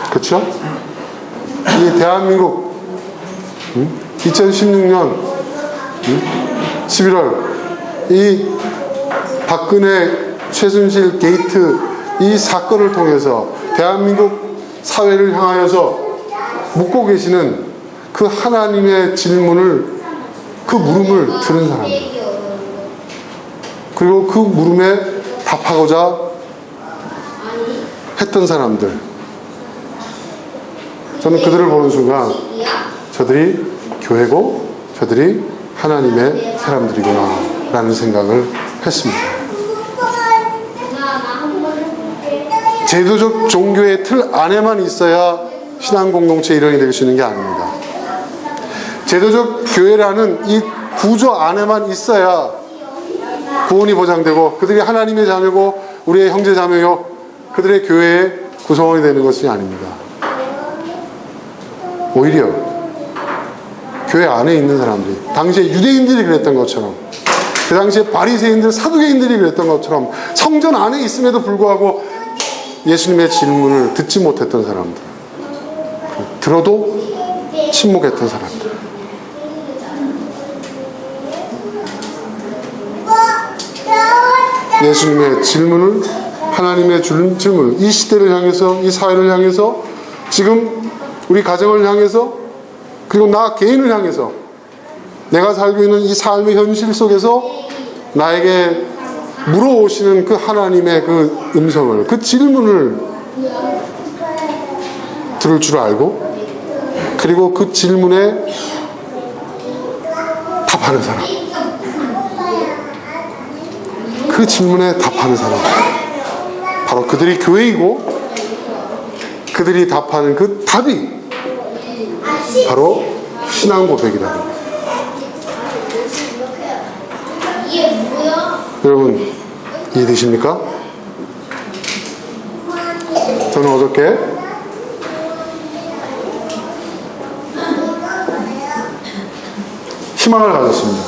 그렇죠? 이 대한민국 2016년 11월 이 박근혜, 최순실 게이트 이 사건을 통해서 대한민국 사회를 향하여서 묻고 계시는 그 하나님의 질문을, 그 물음을 들은 사람들, 그리고 그 물음에 답하고자 했던 사람들, 저는 그들을 보는 순간 저들이 교회고 저들이 하나님의 사람들이구나 라는 생각을 했습니다. 제도적 종교의 틀 안에만 있어야 신앙 공동체의 일원이 될 수 있는 게 아닙니다. 제도적 교회라는 이 구조 안에만 있어야 구원이 보장되고 그들이 하나님의 자녀고 우리의 형제 자매요 그들의 교회의 구성원이 되는 것이 아닙니다. 오히려 교회 안에 있는 사람들이, 당시에 유대인들이 그랬던 것처럼, 그 당시에 바리새인들, 사두개인들이 그랬던 것처럼 성전 안에 있음에도 불구하고 예수님의 질문을 듣지 못했던 사람들, 들어도 침묵했던 사람들, 예수님의 질문을, 하나님의 주는 질문을 이 시대를 향해서, 이 사회를 향해서, 지금 우리 가정을 향해서, 그리고 나 개인을 향해서, 내가 살고 있는 이 삶의 현실 속에서 나에게 물어오시는 그 하나님의 그 음성을, 그 질문을 들을 줄 알고, 그리고 그 질문에 답하는 사람, 그 질문에 답하는 사람, 바로 그들이 교회이고 그들이 답하는 그 답이 바로 신앙 고백이라는 거예요. 여러분 이해되십니까? 저는 어저께 희망을 가졌습니다.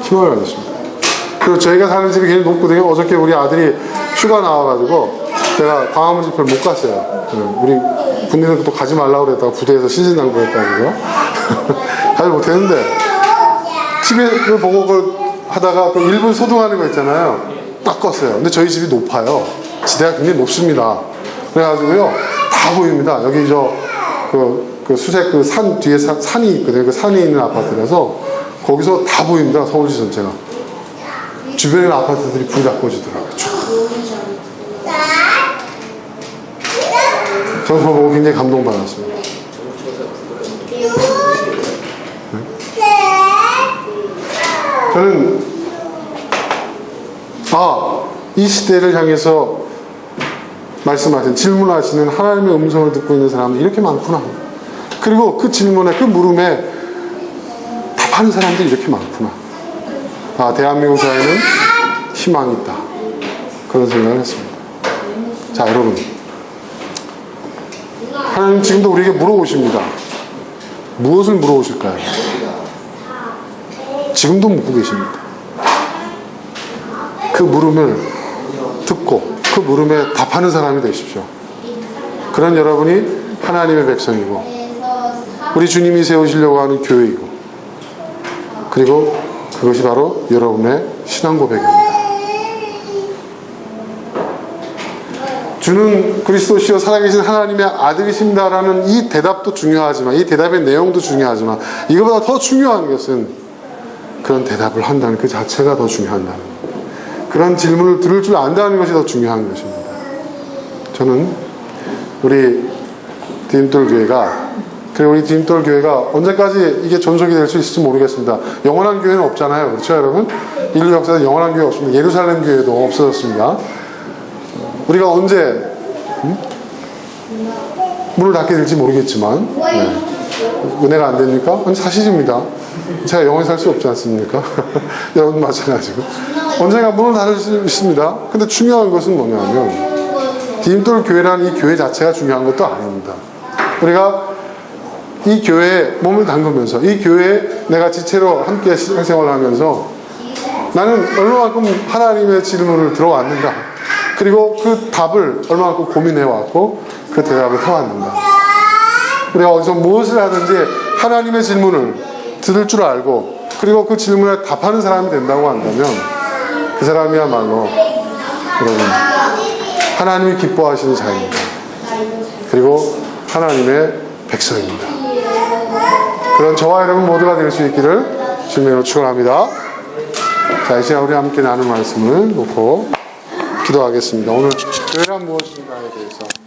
희망을 가졌습니다. 그리고 저희가 사는 집이 굉장히 높거든요. 어저께 우리 아들이 휴가 나와가지고 제가 광화문 집회를 못 갔어요. 우리 군대는 또 가지 말라고 그랬다가 부대에서 신신당부했다고요. 가지 못했는데 TV를 보고 그걸 하다가 그 1분 소등하는 거 있잖아요. 딱 껐어요. 근데 저희 집이 높아요. 지대가 굉장히 높습니다. 그래가지고요 다 보입니다. 여기 그 수색 그 산 뒤에 산이 있거든요. 그 산이 있는 아파트라서 거기서 다 보입니다. 서울시 전체가. 주변에 있는 아파트들이 불이 다 꺼지더라고요. 저는 그거 보고 굉장히 감동받았습니다. 저는 이 시대를 향해서 말씀하신, 질문하시는 하나님의 음성을 듣고 있는 사람들이 이렇게 많구나. 그리고 그 질문에, 그 물음에 답하는 사람들이 이렇게 많구나. 대한민국 사회는 희망이 있다. 그런 생각을 했습니다. 자, 여러분, 하나님 지금도 우리에게 물어오십니다. 무엇을 물어오실까요? 지금도 묻고 계십니다. 그 물음을 듣고 그 물음에 답하는 사람이 되십시오. 그런 여러분이 하나님의 백성이고 우리 주님이 세우시려고 하는 교회이고, 그리고 그것이 바로 여러분의 신앙 고백입니다. 주는 그리스도시요 살아계신 하나님의 아들이십니다라는 이 대답도 중요하지만, 이 대답의 내용도 중요하지만, 이거보다 더 중요한 것은 그런 대답을 한다는 그 자체가 더 중요하다는 거예요. 그런 질문을 들을 줄 안다는 것이 더 중요한 것입니다. 저는 우리 디딤돌 교회가, 그리고 우리 디딤돌 교회가 언제까지 이게 전속이 될 수 있을지 모르겠습니다. 영원한 교회는 없잖아요. 그렇죠, 여러분? 인류 역사에 영원한 교회 없습니다. 예루살렘 교회도 없어졌습니다. 우리가 언제 문을 닫게 될지 모르겠지만, 은혜가 안 됩니까? 아니, 사실입니다. 제가 영원히 살 수 없지 않습니까? 여러분 마찬가지고 언젠가 문을 닫을 수 있습니다. 근데 중요한 것은 뭐냐면, 디딤돌 교회라는 이 교회 자체가 중요한 것도 아닙니다. 우리가 이 교회에 몸을 담그면서, 이 교회에 내가 지체로 함께 신앙생활을 하면서 나는 얼마만큼 하나님의 질문을 들어왔는가, 그리고 그 답을 얼마만큼 고민해왔고 그 대답을 해왔는가. 우리가 어디서 무엇을 하든지 하나님의 질문을 들을 줄 알고 그리고 그 질문에 답하는 사람이 된다고 한다면 그 사람이야말로 여러분 하나님이 기뻐하시는 자입니다. 그리고 하나님의 백성입니다. 그런 저와 여러분 모두가 될 수 있기를 주님으로 축원합니다. 자, 이 시간 우리 함께 나눈 말씀을 놓고 기도하겠습니다. 오늘 교회란 무엇인가에 대해서